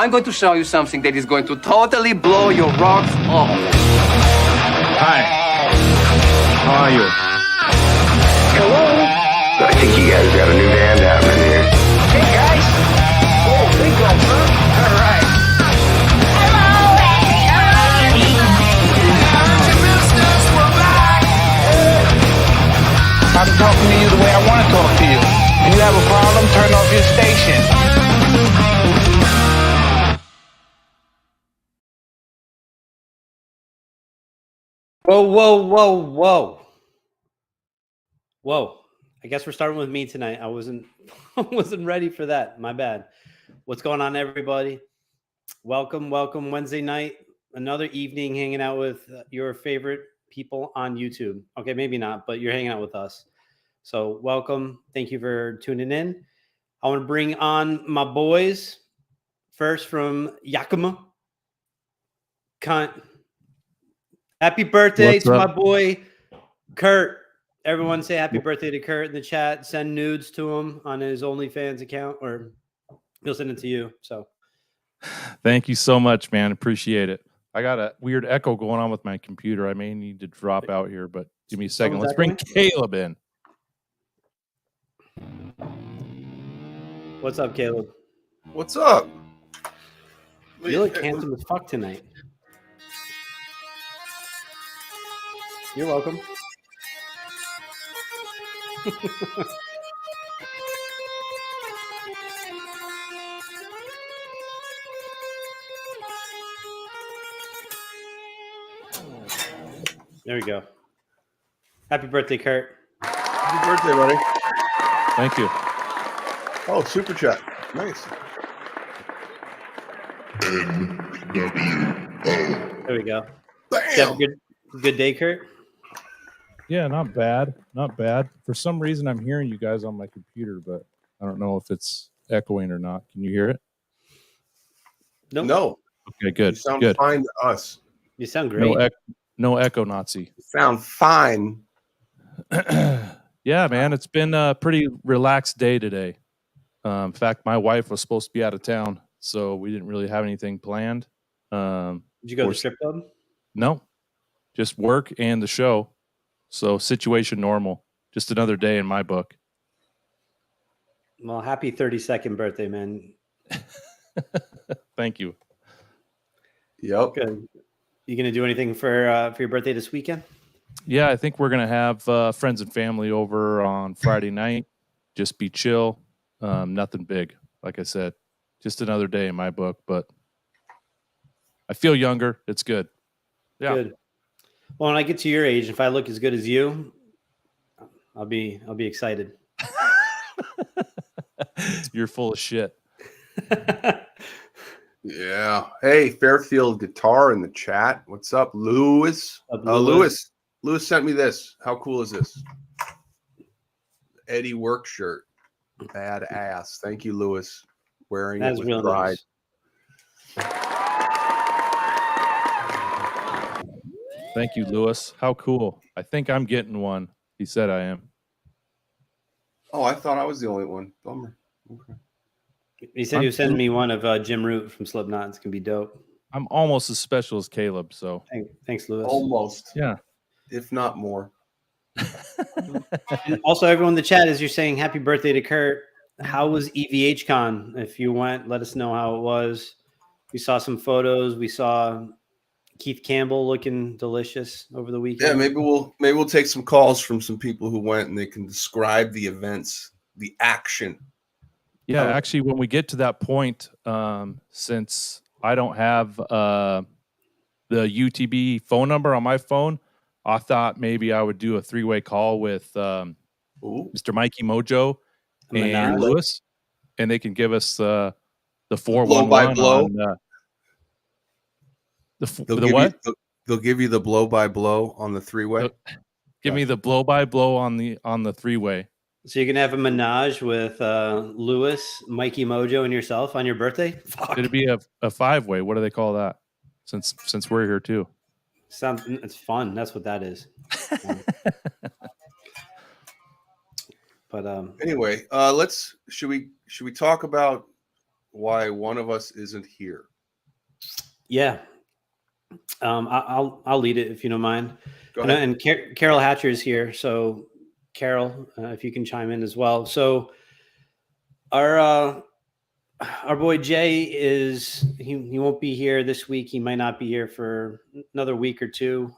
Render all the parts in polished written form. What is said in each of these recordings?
I'm going to show you something that is going to totally blow your rocks off. Hi. How are you? Hello? I think you guys got a new band happening here. Hey, guys. Oh, big one, huh? All right. I'm talking to you the way I want to talk to you. If you have a problem, turn off your station. Whoa. I guess we're starting with me tonight. I wasn't ready for that. My bad. What's going on, everybody? Welcome Wednesday night. Another evening hanging out with your favorite people on YouTube. Okay, maybe not, but you're hanging out with us. So welcome. Thank you for tuning in. I want to bring on my boys. First from Yakima. Cunt. Happy birthday to my boy Kurt. Everyone say happy birthday to Kurt in the chat. Send nudes to him on his OnlyFans account, or he'll send it to you. So thank you so much, man. Appreciate it. I got a weird echo going on with my computer. I may need to drop out here, but give me a second. Let's bring Caleb in. What's up, Caleb? What's up? You look handsome as fuck tonight. You're welcome. There we go. Happy birthday, Kurt. Happy birthday, buddy. Thank you. Oh, super chat. Nice. There we go. Bam. Did you have a good day, Kurt? Yeah, not bad. Not bad. For some reason, I'm hearing you guys on my computer, but I don't know if it's echoing or not. Can you hear it? Nope. No. Okay, good. You sound good. fine to us. You sound great. No echo Nazi. You sound fine. Yeah, man. It's been a pretty relaxed day today. In fact, my wife was supposed to be out of town, so we didn't really have anything planned. Did you go to the strip club? No, just work and the show. So situation normal. Just another day in my book. Well, happy 32nd birthday, man. Thank you. Yep. Good. You gonna do anything for your birthday this weekend? Yeah, I think we're gonna have friends and family over on Friday night. Just be chill. Nothing big, like I said. Just another day in my book, but I feel younger. It's good. Yeah. Good. Well, when I get to your age, if I look as good as you, I'll be excited. You're full of shit. Yeah. Hey, Fairfield Guitar in the chat. What's up, Lewis? Lewis sent me this. How cool is this? Eddie work shirt. Badass. Thank you, Lewis. Wearing it with pride. Nice. Thank you, Lewis. How cool. I think I'm getting one. He said I am. Oh, I thought I was the only one. Bummer. Okay. He said he was sending me one of Jim Root from Slipknot. It's going to be dope. I'm almost as special as Caleb, so. Thanks, Lewis. Almost. Yeah. If not more. And also, everyone in the chat, as you're saying happy birthday to Kurt, how was EVH Con? If you went, let us know how it was. We saw some photos. We saw Keith Campbell looking delicious over the weekend. Yeah, maybe we'll take some calls from some people who went and they can describe the events, the action. Yeah, actually, when we get to that point, since I don't have the UTB phone number on my phone, I thought maybe I would do a three-way call with Mr. Mikey Mojo and Lewis, and they can give us the 411 blow-by-blow. The what? They'll give you the blow-by-blow on the three-way. Give me the blow-by-blow on the three-way. So you're gonna have a menage with Lewis, Mikey Mojo, and yourself on your birthday? Fuck. It'd be a five-way. What do they call that? Since we're here too. It's fun. That's what that is. But anyway, should we talk about why one of us isn't here. Yeah. I'll lead it if you don't mind. Go ahead. And Carol Hatcher is here. So Carol, if you can chime in as well. So our boy Jay he won't be here this week. He might not be here for another week or two.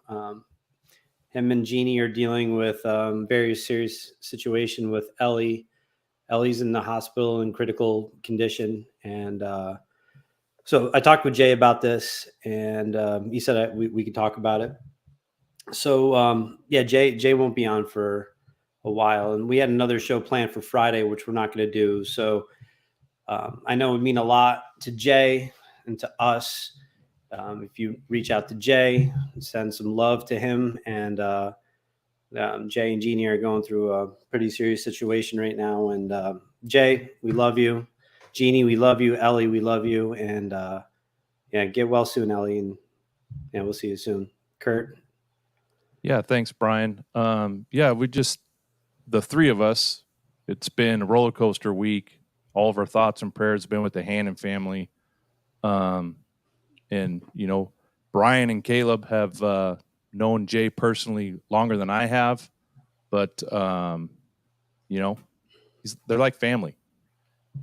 Him and Jeannie are dealing with very serious situation with Ellie. Ellie's in the hospital in critical condition. And so I talked with Jay about this, and he said we could talk about it. So Jay won't be on for a while, and we had another show planned for Friday, which we're not going to do. So I know it would mean a lot to Jay and to us if you reach out to Jay and send some love to him. And Jay and Jeannie are going through a pretty serious situation right now. And Jay, we love you. Jeannie, we love you. Ellie, we love you. And get well soon, Ellie. And we'll see you soon. Kurt. Yeah, thanks, Brian. The three of us, it's been a roller coaster week. All of our thoughts and prayers have been with the Hannon family. And, Brian and Caleb have known Jay personally longer than I have. But, they're like family.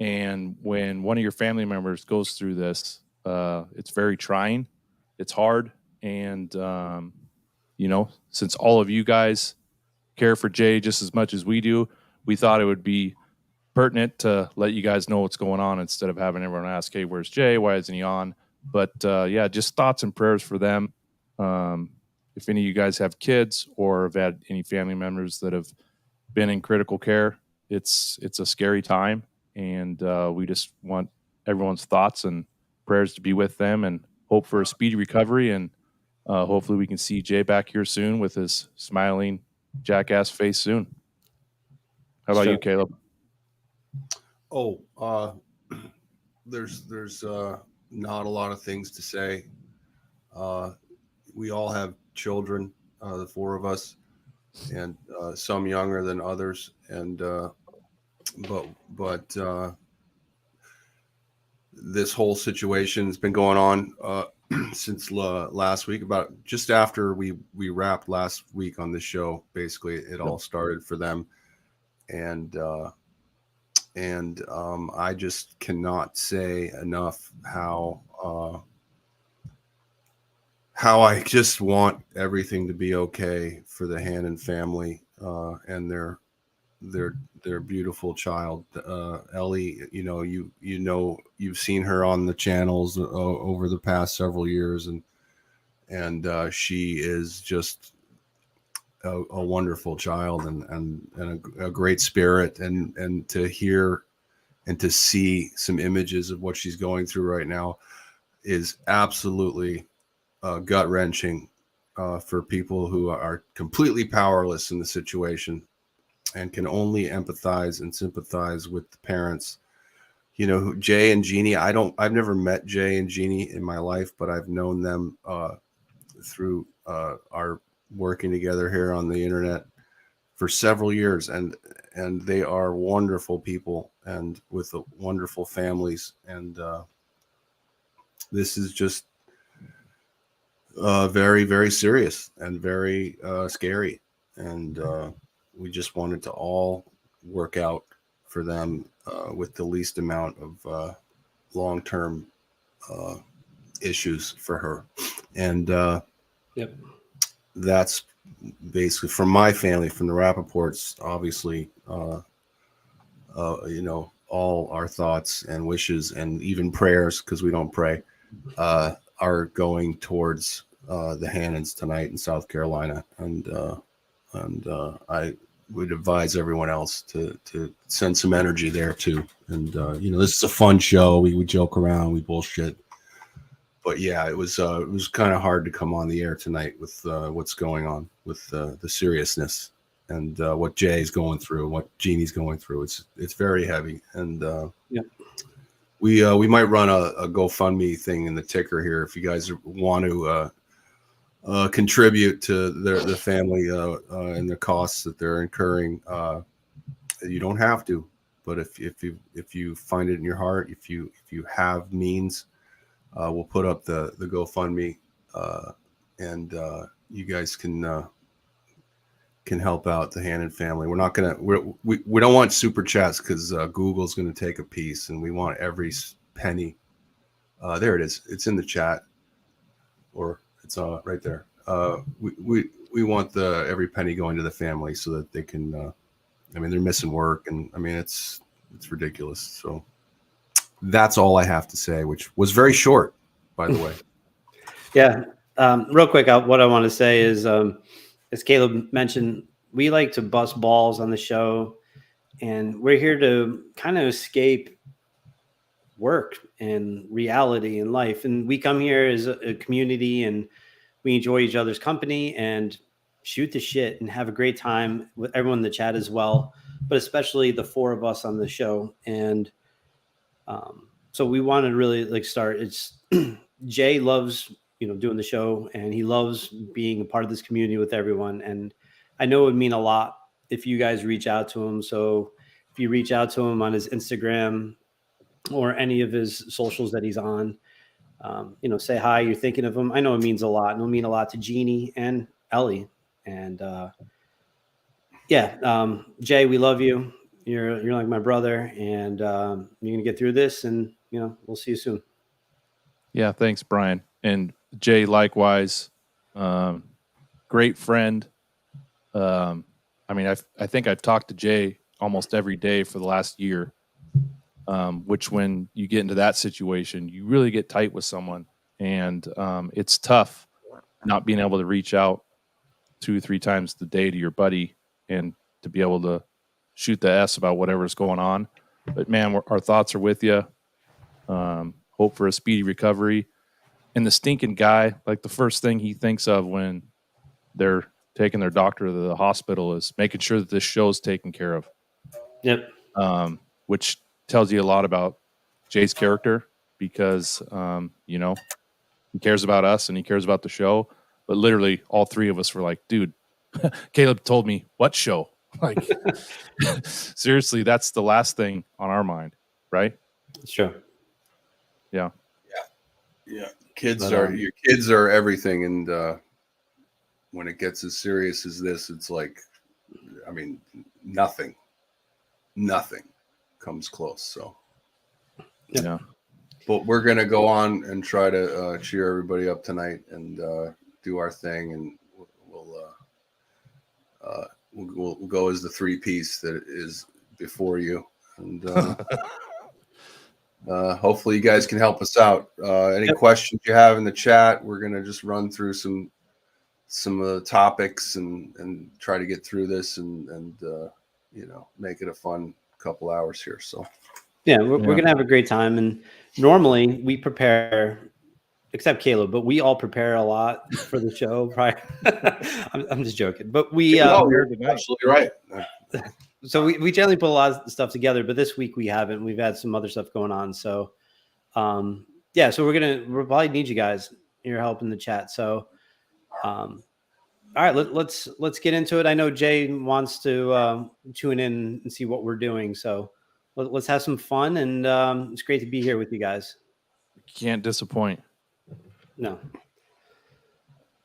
And when one of your family members goes through this, it's very trying. It's hard. And, since all of you guys care for Jay just as much as we do, we thought it would be pertinent to let you guys know what's going on instead of having everyone ask, hey, where's Jay? Why isn't he on? But just thoughts and prayers for them. If any of you guys have kids or have had any family members that have been in critical care, it's a scary time. And we just want everyone's thoughts and prayers to be with them and hope for a speedy recovery. And hopefully we can see Jay back here soon with his smiling jackass face soon. How about you, Caleb? There's not a lot of things to say. We all have children, the four of us, and some younger than others. And but this whole situation has been going on since last week. About just after we wrapped last week on this show, basically it all started for them. And I just cannot say enough how I just want everything to be okay for the Hannon family and their beautiful child, Ellie. You've seen her on the channels over the past several years, and she is just a wonderful child and a great spirit, and to hear and to see some images of what she's going through right now is absolutely gut-wrenching for people who are completely powerless in the situation and can only empathize and sympathize with the parents. Jay and Jeannie, I've never met Jay and Jeannie in my life, but I've known them through our working together here on the internet for several years, and they are wonderful people and with wonderful families. And this is just very, very serious and very scary. And we just wanted to all work out for them with the least amount of long-term issues for her. And that's basically from my family, from the Rappaports, obviously, all our thoughts and wishes and even prayers, because we don't pray, are going towards the Hannons tonight in South Carolina. And I would advise everyone else to send some energy there too. And this is a fun show. We joke around, we bullshit. But yeah, it was kind of hard to come on the air tonight with what's going on with the seriousness and what Jay's going through, what Jeannie's going through. It's very heavy. And we might run a GoFundMe thing in the ticker here if you guys want to contribute to the family and the costs that they're incurring. You don't have to. But if you find it in your heart, if you have means, we'll put up the GoFundMe, and you guys can help out the Hannon family. We're not gonna we don't want super chats because Google's gonna take a piece, and we want every penny. There it is. It's in the chat, or it's right there. We want every penny going to the family so that they can. I mean, they're missing work, and I mean it's ridiculous. So that's all I have to say, which was very short, by the way. Yeah. Real quick, what I want to say is, as Caleb mentioned, we like to bust balls on the show, and we're here to kind of escape work and reality in life. And we come here as a community, and we enjoy each other's company and shoot the shit and have a great time with everyone in the chat as well, but especially the four of us on the show. And so we want to really start. It's Jay loves doing the show, and he loves being a part of this community with everyone. And I know it would mean a lot if you guys reach out to him. So if you reach out to him on his Instagram or any of his socials that he's on, say hi, you're thinking of him. I know it means a lot, and it'll mean a lot to Jeannie and Ellie. And Jay, we love you. You're like my brother, and you're gonna get through this, and we'll see you soon. Yeah, thanks, Brian. And Jay, likewise, great friend. I mean, I think I've talked to Jay almost every day for the last year, which when you get into that situation, you really get tight with someone, and it's tough not being able to reach out 2 or 3 times a day to your buddy and to be able to shoot the S about whatever's going on. But man, our thoughts are with you. Hope for a speedy recovery. And the stinking guy, like the first thing he thinks of when they're taking their doctor to the hospital is making sure that this show's taken care of. Yep. Which tells you a lot about Jay's character, because, he cares about us and he cares about the show. But literally all 3 of us were like, dude, Caleb told me what show? Like, seriously, that's the last thing on our mind, right? It's true. Yeah. Yeah. Your kids are everything. And when it gets as serious as this, it's like, I mean, nothing comes close. So, yeah. But we're going to go on and try to cheer everybody up tonight and do our thing. And we'll go as the 3-piece that is before you. And hopefully you guys can help us out. Any questions you have in the chat, we're going to just run through some topics and try to get through this and make it a fun couple hours here. So we're going to have a great time. And normally we prepare, except Caleb, but we all prepare a lot for the show. Right? I'm just joking, but we you're absolutely right. So we generally put a lot of stuff together, but this week we haven't. We've had some other stuff going on. So so we'll probably need you guys, your help in the chat. So all right, let's get into it. I know Jay wants to tune in and see what we're doing. So let's have some fun, and it's great to be here with you guys. Can't disappoint. No.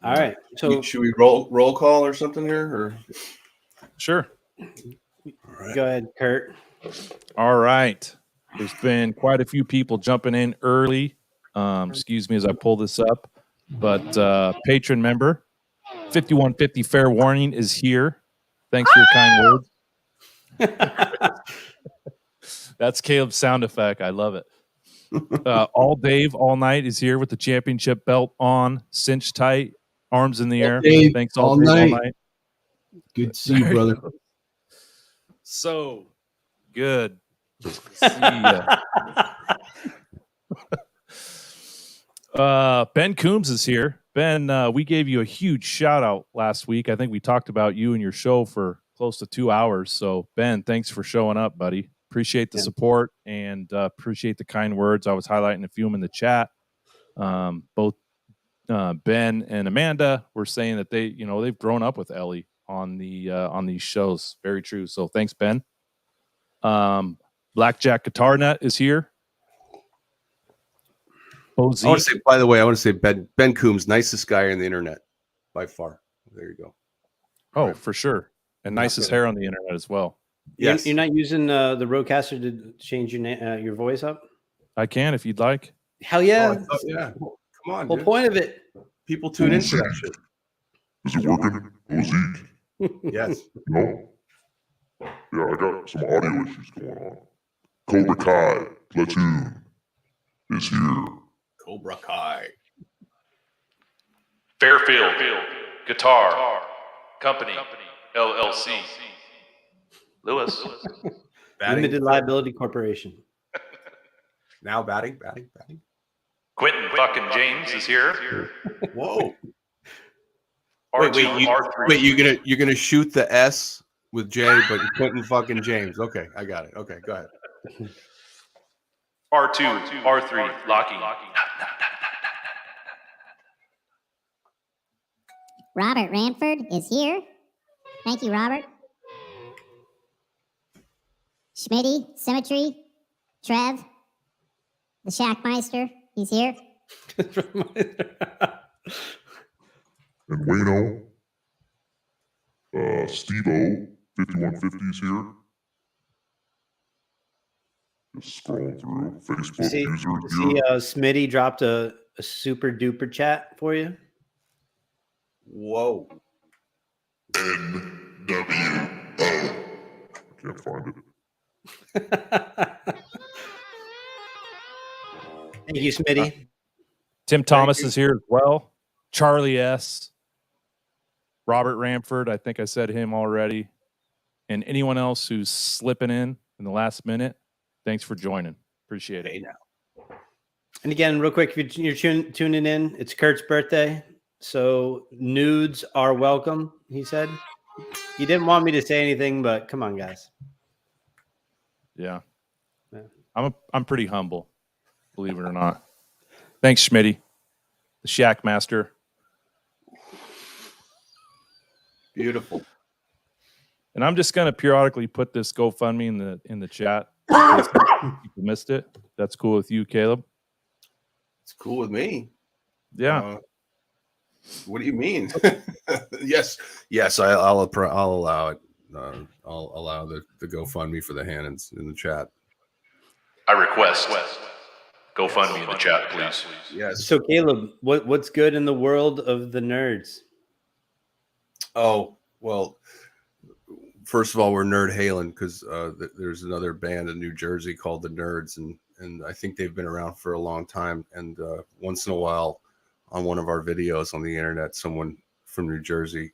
All right. So should we roll call or something here? Or sure. Right. Go ahead, Kurt. All right. There's been quite a few people jumping in early. Excuse me as I pull this up. But patron member 5150 Fair Warning is here. Thanks for your kind words. That's Caleb's sound effect. I love it. All Dave All Night is here with the championship belt on, cinched tight, arms in the air. Dave, thanks all Dave All Night. Good to see you, brother. So good to see you. Ben Coombs is here. Ben, we gave you a huge shout out last week. I think we talked about you and your show for close to 2 hours. So Ben, thanks for showing up, buddy. Appreciate the support and appreciate the kind words. I was highlighting a few of them in the chat. Both Ben and Amanda were saying that they've grown up with Ellie on these shows. Very true. So thanks, Ben. Blackjack Guitar Nut is here. OZ. I want to say, by the way, Ben Coombs, nicest guy on the internet by far. There you go. Oh, for sure. And nicest hair on the internet as well. Yes. You're not using the Rodecaster to change your voice up? I can if you'd like. Hell yeah. Oh, yeah. Come on, Whole dude. point of it. People tune into that shit. Is it working? OZ? Yes. No? Yeah, I got some audio issues going on. Cobra Kai Platoon is here. Cobra Kai. Fairfield Guitar Company LLC. Lewis. Limited Liability Corporation. Now batting. Quentin fucking James is here. Whoa. R2, Wait, you're gonna shoot the S with J, but Quentin fucking James. Okay, I got it. Okay, go ahead. R2, R3, locking. Robert Ranford is here. Thank you, Robert. Schmitty, Symmetry, Trev, the Shackmeister, he's here. And Wayno, Steve-O, 5150 is here. Just scrolling through. Facebook See, Smitty dropped a super duper chat for you. Whoa. NWO. I can't find it. Thank you, Smitty. Tim Thomas is here as well. Charlie S. Robert Ramford, I think I said him already. And anyone else who's slipping in the last minute, thanks for joining. Appreciate it. And again, real quick, if you're tuning in, it's Kurt's birthday. So nudes are welcome, he said. He didn't want me to say anything, but come on, guys. Yeah. I'm pretty humble, believe it or not. Thanks, Schmitty, the Shack Master. Beautiful. And I'm just gonna periodically put this GoFundMe in the chat. In case people missed it. That's cool with you, Caleb. It's cool with me. Yeah. What do you mean? Yes. I'll allow it. I'll allow the GoFundMe for the Hannons in the chat. I request GoFundMe in the chat, please. Yes. So Caleb, what's good in the world of the nerds? Oh, well, first of all, we're Nerd Halen because there's another band in New Jersey called the Nerds, and I think they've been around for a long time. And once in a while, on one of our videos on the internet, someone from New Jersey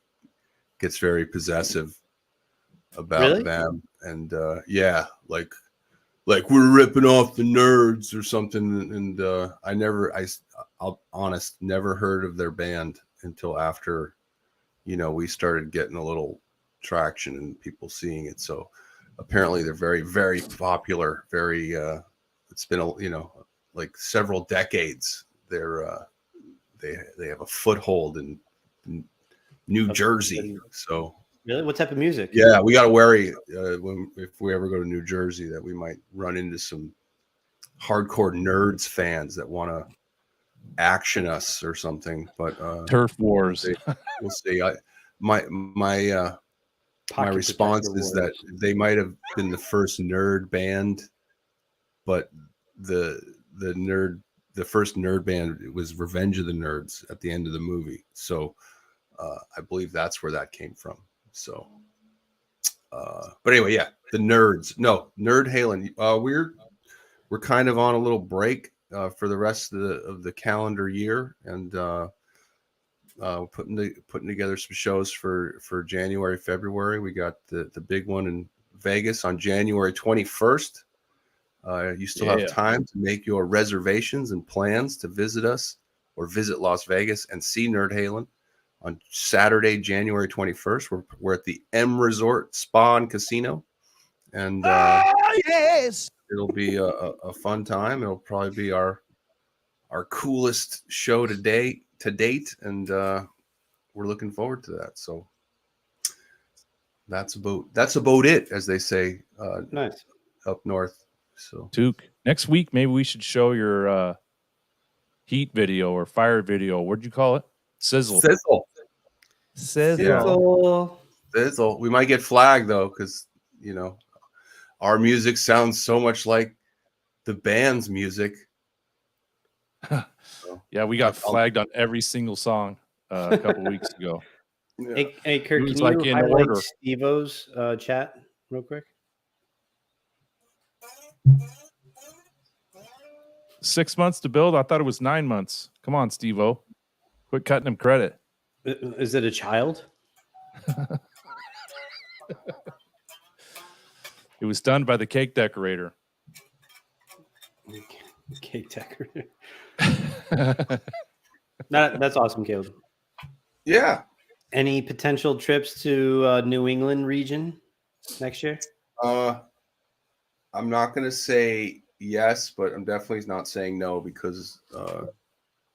gets very possessive about them, and yeah, like we're ripping off the Nerds or something. And I'll honest, never heard of their band until after, we started getting a little traction and people seeing it. So apparently they're very, very popular. Very, it's been like several decades. They have a foothold in New Jersey. So really, what type of music? Yeah, we got to worry if we ever go to New Jersey that we might run into some hardcore Nerds fans that want to action us or something. But turf wars. We'll see. My response is that they might have been the first nerd band, but the first nerd band was Revenge of the Nerds at the end of the movie. So I believe that's where that came from. So, but anyway, yeah, the Nerds. No, Nerd Halen. We're kind of on a little break for the rest of the calendar year, and putting together some shows for January, February. We got the big one in Vegas on January 21st. You still have time to make your reservations and plans to visit us or visit Las Vegas and see Nerd Halen on Saturday, January 21st. We're at the M Resort Spa and Casino, and yes, it'll be a fun time. It'll probably be our coolest show to date, and we're looking forward to that. So that's about it, as they say. Nice. Up north. So Took. Next week, maybe we should show your heat video or fire video. What'd you call it? Sizzle. Sizzle. Sizzle. Sizzle. We might get flagged though, because our music sounds so much like the band's music. Yeah, we got flagged on every single song a couple weeks ago. Yeah. Hey Kurt, It was can like you in highlight order. Steve-O's chat real quick? 6 months to build? I thought it was 9 months. Come on, Steve-O. Quit cutting him credit. Is it a child? It was done by the cake decorator. Cake decorator. That's awesome, Caleb. Yeah. Any potential trips to New England region next year? I'm not going to say yes, but I'm definitely not saying no, because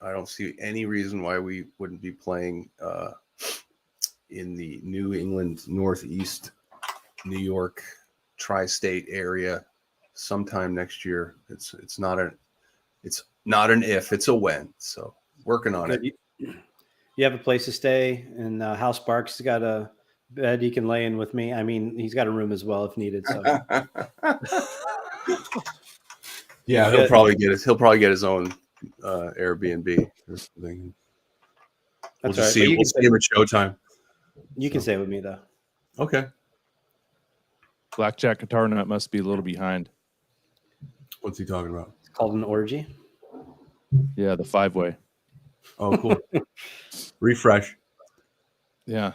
I don't see any reason why we wouldn't be playing in the New England, Northeast, New York, tri-state area sometime next year. It's not an if, it's a when. So working on it. You have a place to stay, and House Barks has got a bed he can lay in with me. I mean, he's got a room as well if needed. So yeah, he'll probably get his own Airbnb or something. We'll just see. We'll see him at showtime. You can stay with me though. Okay. Blackjack Guitar Nut must be a little behind. What's he talking about? It's called an orgy. Yeah, the 5-way. Oh, cool. Refresh. Yeah.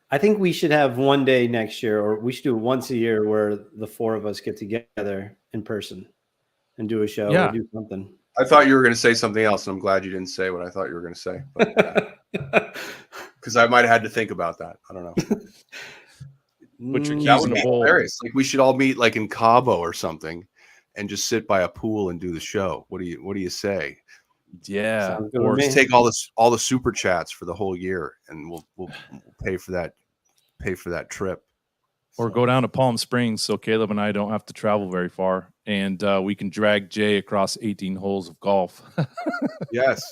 I think we should have one day next year, or we should do it once a year, where the four of us get together in person and do a show or do something. I thought you were going to say something else, and I'm glad you didn't say what I thought you were going to say. Because I might have had to think about that. I don't know. Put your keys That would in be a bowl. hilarious. Like, we should all meet like in Cabo or something, and just sit by a pool and do the show. What do you say? Yeah. Or just take all the super chats for the whole year, and we'll pay for that trip. Or go down to Palm Springs so Caleb and I don't have to travel very far, and we can drag Jay across 18 holes of golf. Yes.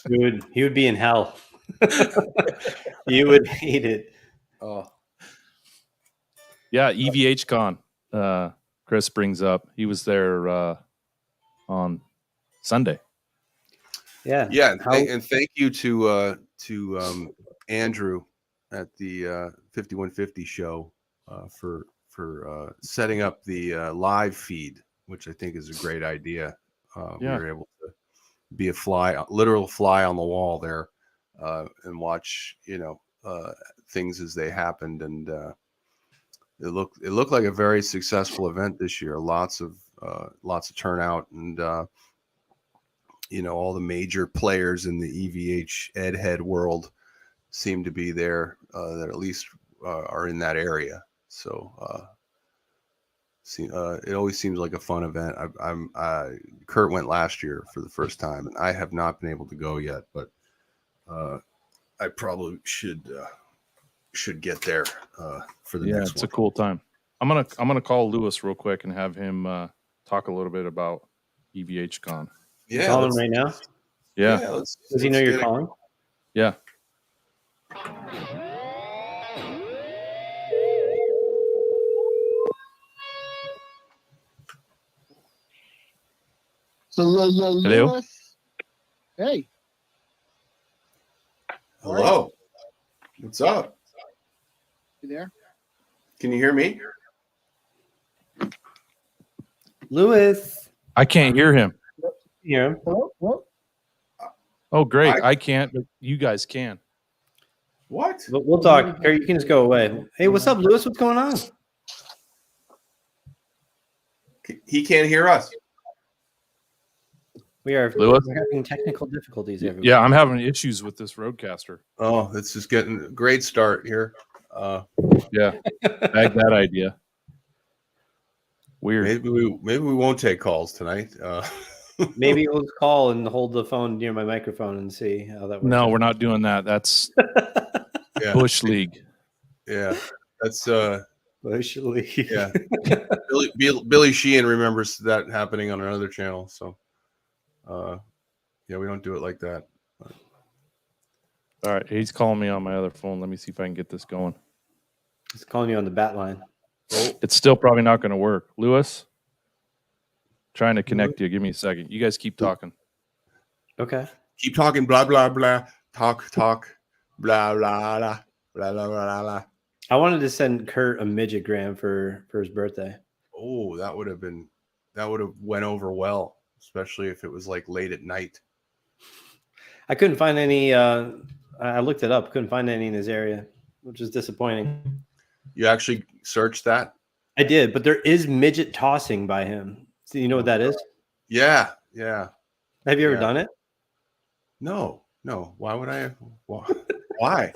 He would be in hell. You would hate it. Oh. Yeah, EVH Con. Chris brings up. He was there on Sunday. Yeah. Yeah, and thank you to Andrew at the 5150 show for setting up the live feed, which I think is a great idea. We were able to be a literal fly on the wall there, and watch things as they happened, and it looked like a very successful event this year. Lots of turnout, and all the major players in the EVH Ed Head world seem to be there, that at least are in that area. So it always seems like a fun event. Kurt went last year for the first time, and I have not been able to go yet, but I probably should get there for the next one. It's a cool time. I'm gonna call Lewis real quick and have him talk a little bit about EVH Con. Yeah, call him right now. Yeah. Does he know you're calling? Yeah. Hello. Hey. Hello. What's up? You there? Can you hear me? Lewis. I can't hear him. Hear him? Hello? Oh, great. I can't, but you guys can. What? We'll talk. Or you can just go away. Hey, what's up, Lewis? What's going on? He can't hear us. We're having technical difficulties. Everybody. Yeah, I'm having issues with this Roadcaster. Oh, it's just getting a great start here. Yeah, bag that idea. Weird. Maybe we won't take calls tonight. Maybe we'll call and hold the phone near my microphone and see how that works. No, we're not doing that. That's Bush League. Yeah, that's Socially. Yeah. Billy Sheehan remembers that happening on another channel. So, yeah, we don't do it like that. All right, he's calling me on my other phone. Let me see if I can get this going. He's calling you on the bat line. It's still probably not going to work. Lewis, trying to connect you. Give me a second. You guys keep talking. Okay. Keep talking, blah, blah, blah. Talk, blah, blah, blah, blah, blah, blah, blah. I wanted to send Kurt a midget gram for his birthday. Oh, that would have went over well, especially if it was like late at night. I couldn't find any. I looked it up. Couldn't find any in his area, which is disappointing. You actually searched that? I did, but there is midget tossing by him. So you know what that is? Yeah. Have you ever done it? No. Why would I? Why?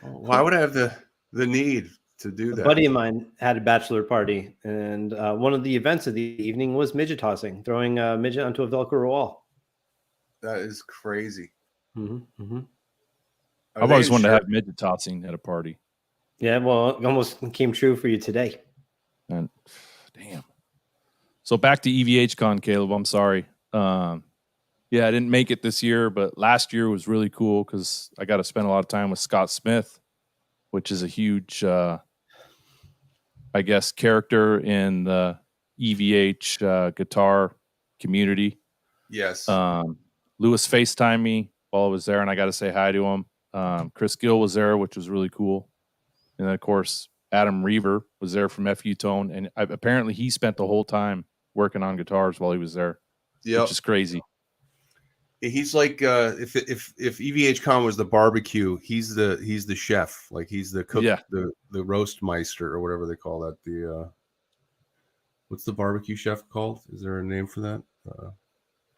Why would I have the need to do that? A buddy of mine had a bachelor party, and one of the events of the evening was midget tossing, throwing a midget onto a Velcro wall. That is crazy. I've always wanted to have midget tossing at a party. Yeah, well, it almost came true for you today. And damn. So back to EVH Con, Caleb. I'm sorry. Yeah, I didn't make it this year, but last year was really cool because I got to spend a lot of time with Scott Smith, which is a huge, I guess, character in the EVH guitar community. Yes. Lewis FaceTimed me while I was there, and I got to say hi to him. Chris Gill was there, which was really cool. And then, of course, Adam Reaver was there from FU Tone, and apparently he spent the whole time working on guitars while he was there, which is crazy. He's like if EVH Con was the barbecue, he's the chef, like he's the cook, the roast meister or whatever they call that. The what's the barbecue chef called? Is there a name for that?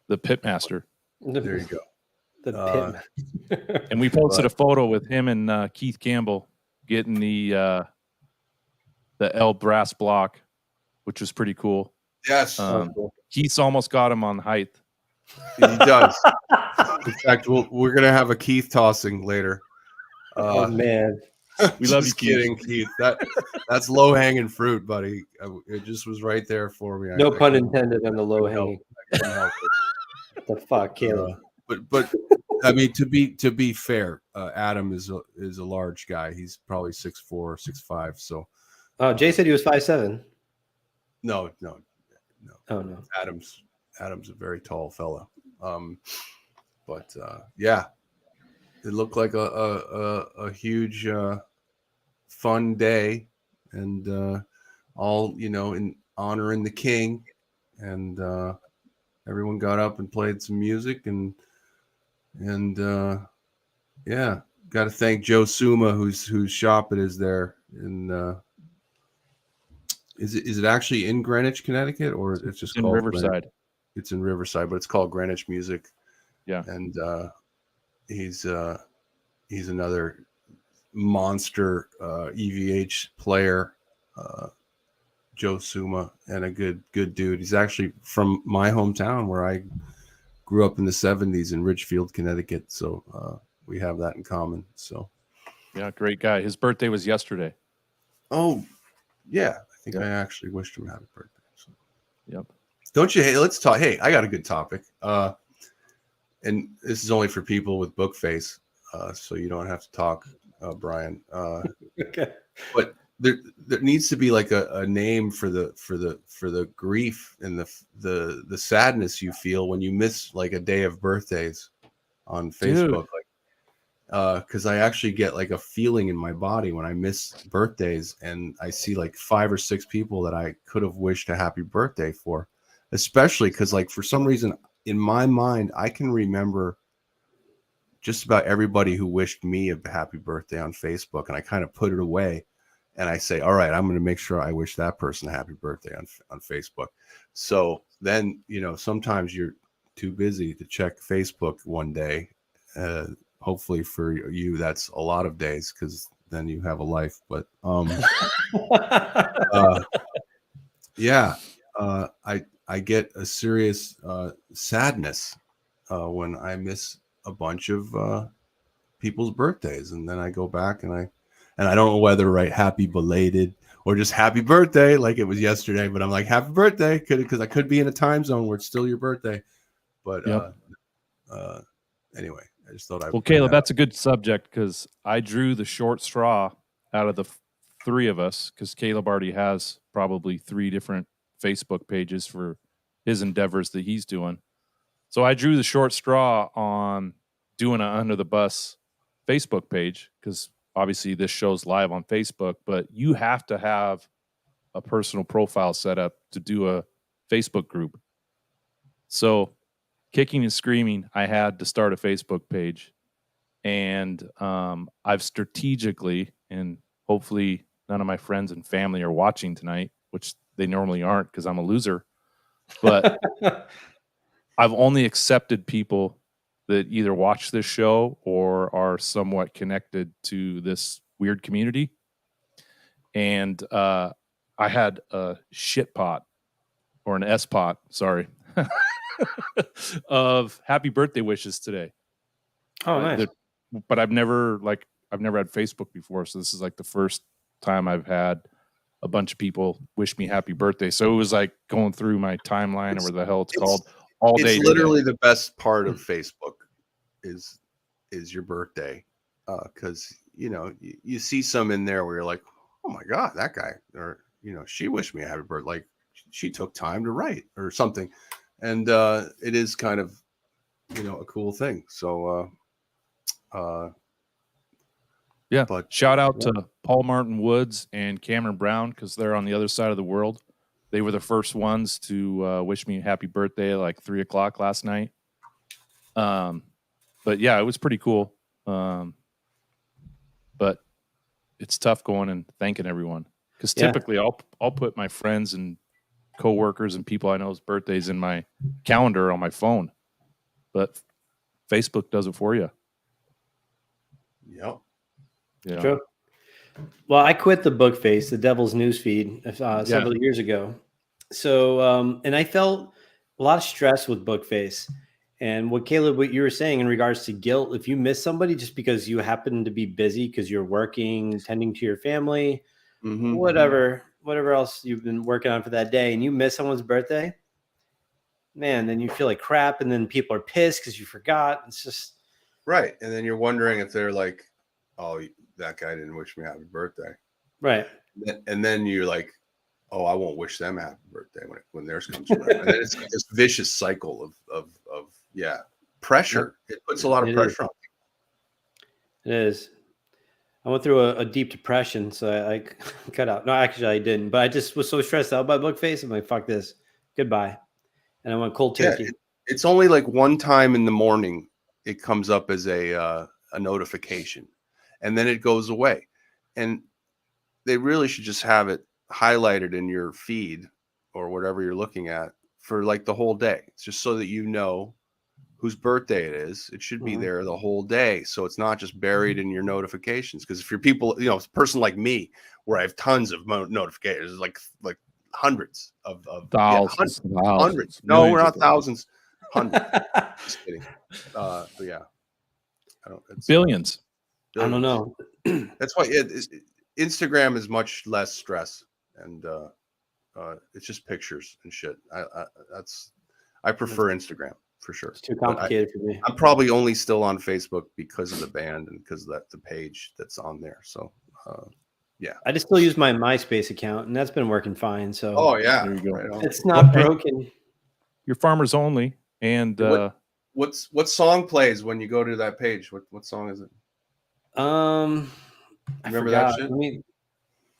The pit master. There you go. The pit. And we posted a photo with him and Keith Campbell getting the L brass block, which was pretty cool. Yes. Keith's almost got him on height. He does. In fact, we're gonna have a Keith tossing later. Oh man, we love you, kidding, Keith. That's low hanging fruit, buddy. It just was right there for me. No pun intended on the low hanging. The fuck, Caleb. But I mean, to be fair, Adam is a large guy. He's probably 6'4", 6'5". So, Jay said he was 5'7". No. Oh no, Adam's a very tall fella. But yeah, it looked like a huge fun day, and all in honoring the king, and everyone got up and played some music, and yeah, got to thank Joe Suma, whose shop it is there. And is it actually in Greenwich, Connecticut, or it's just called Riverside? Greenwich? It's in Riverside, but it's called Greenwich Music. Yeah, and he's another monster EVH player, Joe Suma, and a good dude. He's actually from my hometown where I grew up in the 70s in Ridgefield, Connecticut. So we have that in common. So yeah, great guy. His birthday was yesterday. Oh yeah, I think I actually wished him a happy birthday. So. Yep. Don't you? Hey, let's talk. Hey, I got a good topic. And this is only for people with book face, so you don't have to talk, Brian. Okay. But there needs to be like a name for the grief and the sadness you feel when you miss like a day of birthdays on Facebook. Like, because I actually get like a feeling in my body when I miss birthdays, and I see like 5 or 6 people that I could have wished a happy birthday for. Especially because, like, for some reason in my mind, I can remember just about everybody who wished me a happy birthday on Facebook, and I kind of put it away, and I say, all right, I'm going to make sure I wish that person a happy birthday on Facebook. So then, sometimes you're too busy to check Facebook one day. Hopefully for you, that's a lot of days, because then you have a life. But yeah, I get a serious sadness when I miss a bunch of people's birthdays, and then I go back and I don't know whether to write happy belated or just happy birthday, like it was yesterday. But I'm like, happy birthday, because I could be in a time zone where it's still your birthday. But anyway, I just thought I. Well, Caleb, that's a good subject because I drew the short straw out of the three of us because Caleb already has probably 3 different Facebook pages for his endeavors that he's doing. So I drew the short straw on doing an Under the Bus Facebook page because obviously this show's live on Facebook, but you have to have a personal profile set up to do a Facebook group. So kicking and screaming, I had to start a Facebook page. And I've strategically, and hopefully none of my friends and family are watching tonight, which they normally aren't because I'm a loser, but I've only accepted people that either watch this show or are somewhat connected to this weird community. And I had a shit pot or an S pot, sorry, of happy birthday wishes today. Oh, nice. But I've never had Facebook before. So this is like the first time I've had a bunch of people wish me happy birthday. So it was like going through my timeline or whatever the hell it's called all day. It's literally the best part of Facebook is your birthday. Cause you see some in there where you're like, oh my God, that guy, or, she wished me a happy birthday. Like she took time to write or something. And it is kind of, a cool thing. So, but shout out to Paul Martin Woods and Cameron Brown because they're on the other side of the world. They were the first ones to wish me happy birthday at like 3:00 last night. But yeah, it was pretty cool. But it's tough going and thanking everyone because typically I'll put my friends and coworkers and people I know's birthdays in my calendar on my phone, but Facebook does it for you. Yep. Yeah. True. Well, I quit the Bookface, the Devil's Newsfeed, several years ago. So, and I felt a lot of stress with Bookface. And what you were saying in regards to guilt, if you miss somebody just because you happen to be busy because you're working, tending to your family, whatever else you've been working on for that day, and you miss someone's birthday, man, then you feel like crap. And then people are pissed because you forgot. It's just. Right. And then you're wondering if they're like, oh, that guy didn't wish me happy birthday. Right. And then you're like, oh, I won't wish them happy birthday when theirs comes around. And then it's like this vicious cycle of pressure. It puts a lot of pressure on people. It is. I went through a deep depression, so I cut out. No, actually I didn't. But I just was so stressed out by Bookface. I'm like, fuck this. Goodbye. And I went cold turkey. Yeah, it's only like one time in the morning it comes up as a notification. And then it goes away. And they really should just have it highlighted in your feed or whatever you're looking at for like the whole day. It's just so that you know whose birthday it is. It should be there the whole day. So it's not just buried in your notifications. Because if you're people, a person like me, where I have tons of notifications, like hundreds of thousands. Hundreds. No, we're not thousands. Hundreds. Just kidding. But yeah. Billions. I don't know. That's why Instagram is much less stress, and it's just pictures and shit. I prefer Instagram for sure. It's too complicated for me. I'm probably only still on Facebook because of the band and because of the page that's on there. So yeah, I just still use my MySpace account, and that's been working fine. So there you go. Right it's not broken. You're farmers only, and what song plays when you go to that page? What song is it? I remember forgot. that shit?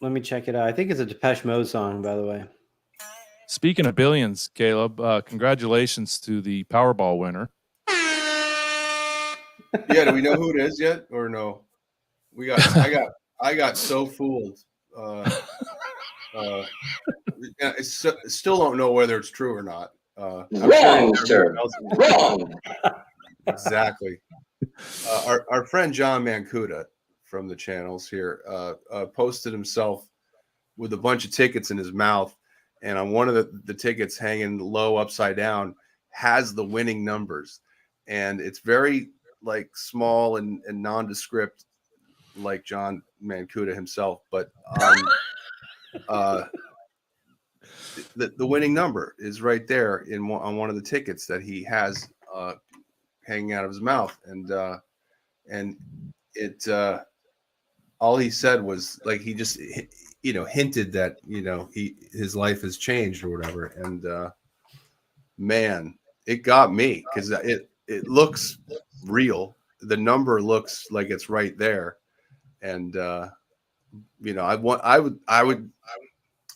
Let me check it out. I think it's a Depeche Mode song, by the way. Speaking of billions, Caleb, congratulations to the Powerball winner. Yeah, do we know who it is yet, or no? I got so fooled. I still don't know whether it's true or not. Wrong, sir. Wrong. Exactly. Our friend John Mancuda from the channels here posted himself with a bunch of tickets in his mouth, and on one of the tickets hanging low upside down has the winning numbers, and it's very like small and nondescript, like John Mancuda himself, but the winning number is right there on one of the tickets that he has hanging out of his mouth, and it all he said was like he just hinted that his life has changed or whatever, and man, it got me because it looks real. The number looks like it's right there, and I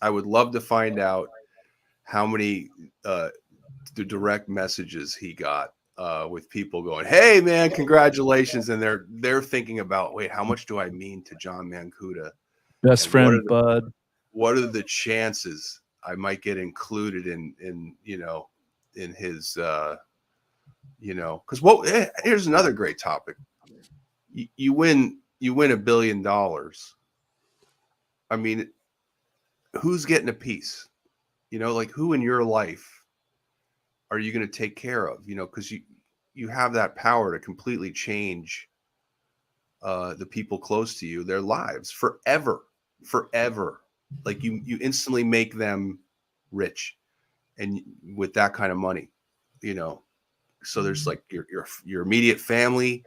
would love to find out how many the direct messages he got with people going, "Hey man, congratulations!" and they're thinking about, wait, how much do I mean to John Mancuda? Best And friend, bud. What are the chances I might get included in his because here's another great topic. You win $1 billion. I mean, who's getting a piece? Like who in your life are you going to take care of? Because you have that power to completely change the people close to you, their lives forever. Like you instantly make them rich, and with that kind of money, so there's like your immediate family,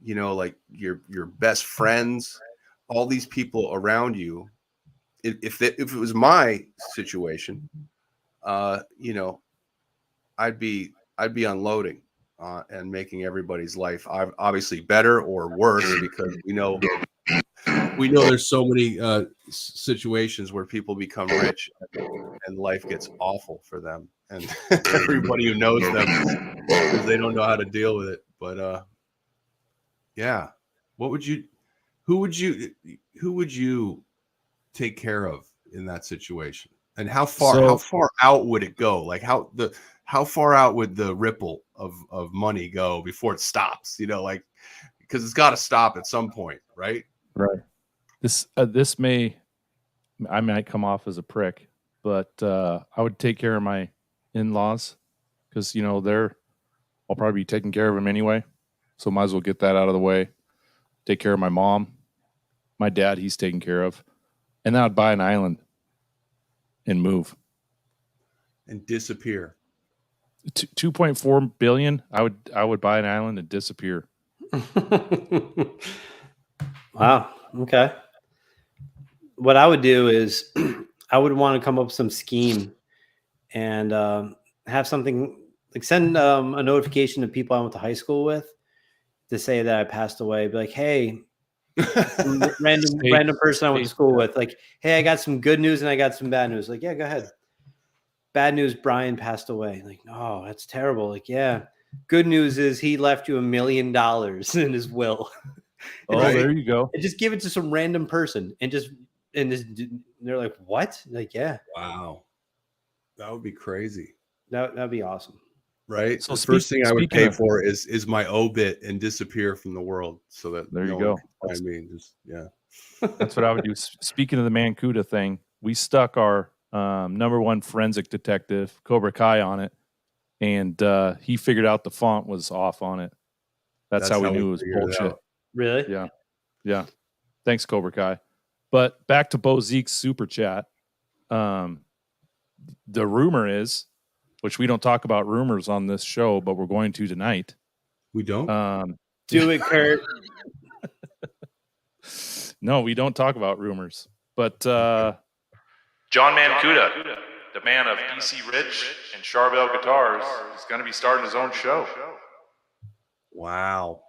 like your best friends, all these people around you. If it was my situation, I'd be unloading and making everybody's life obviously better or worse, because we know there's so many situations where people become rich and life gets awful for them and everybody who knows them, because they don't know how to deal with it. But yeah, who would you take care of in that situation? And how far out would it go? Like how far out would the ripple of money go before it stops? Like, because it's got to stop at some point, right? Right. I might come off as a prick, but I would take care of my in-laws, because I'll probably be taking care of them anyway, so might as well get that out of the way. Take care of my mom, my dad, he's taken care of, and then I'd buy an island and move and disappear. 2.4 billion. I would buy an island and disappear. Wow. Okay. What I would do is I would want to come up with some scheme and have something like send a notification to people I went to high school with to say that I passed away. Be like, hey, random person I went to school with, like, hey, I got some good news and I got some bad news. Like, yeah, go ahead. Bad news, Brian passed away. Like, oh, that's terrible. Like, yeah. Good news is he left you $1 million in his will. Oh, right. There you go. And just give it to some random person and they're like, what? Like, yeah. Wow. That would be crazy. That'd be awesome. Right. So the first thing I would pay for is my obit and disappear from the world, so that there you go. I mean, just yeah. That's what I would do. Speaking of the Mancuda thing, we stuck our #1 forensic detective, Cobra Kai, on it, and he figured out the font was off on it. That's how we knew it was bullshit. Really? Yeah. Yeah. Thanks, Cobra Kai. But back to Bo Zeke's super chat. The rumor is, which we don't talk about rumors on this show, but we're going to tonight. We don't? Do it, Kurt. No, we don't talk about rumors. But John Mancuda, the man of DC Rich and Charvel Guitars, is going to be starting his own show. Wow.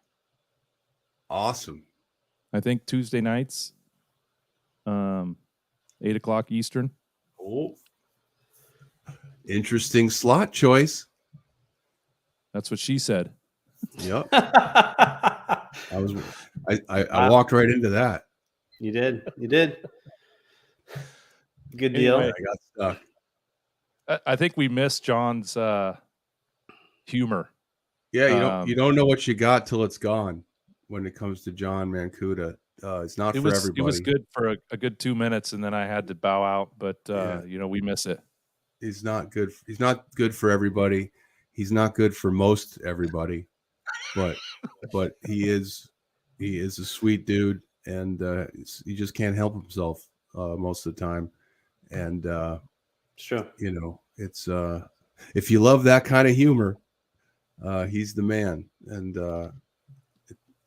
Awesome. I think Tuesday nights, 8:00 Eastern. Oh. Interesting slot choice. That's what she said. Yep. I walked right into that. You did. Good deal. Anyway, I got stuck. I think we missed John's humor. Yeah, you don't know what you got till it's gone when it comes to John Mancuda. It's not for everybody. It was good for a good 2 minutes, and then I had to bow out. But we miss it. He's not good. He's not good for everybody. He's not good for most everybody, but he is a sweet dude, and he just can't help himself most of the time. And Sure. you know, it's if you love that kind of humor, he's the man. And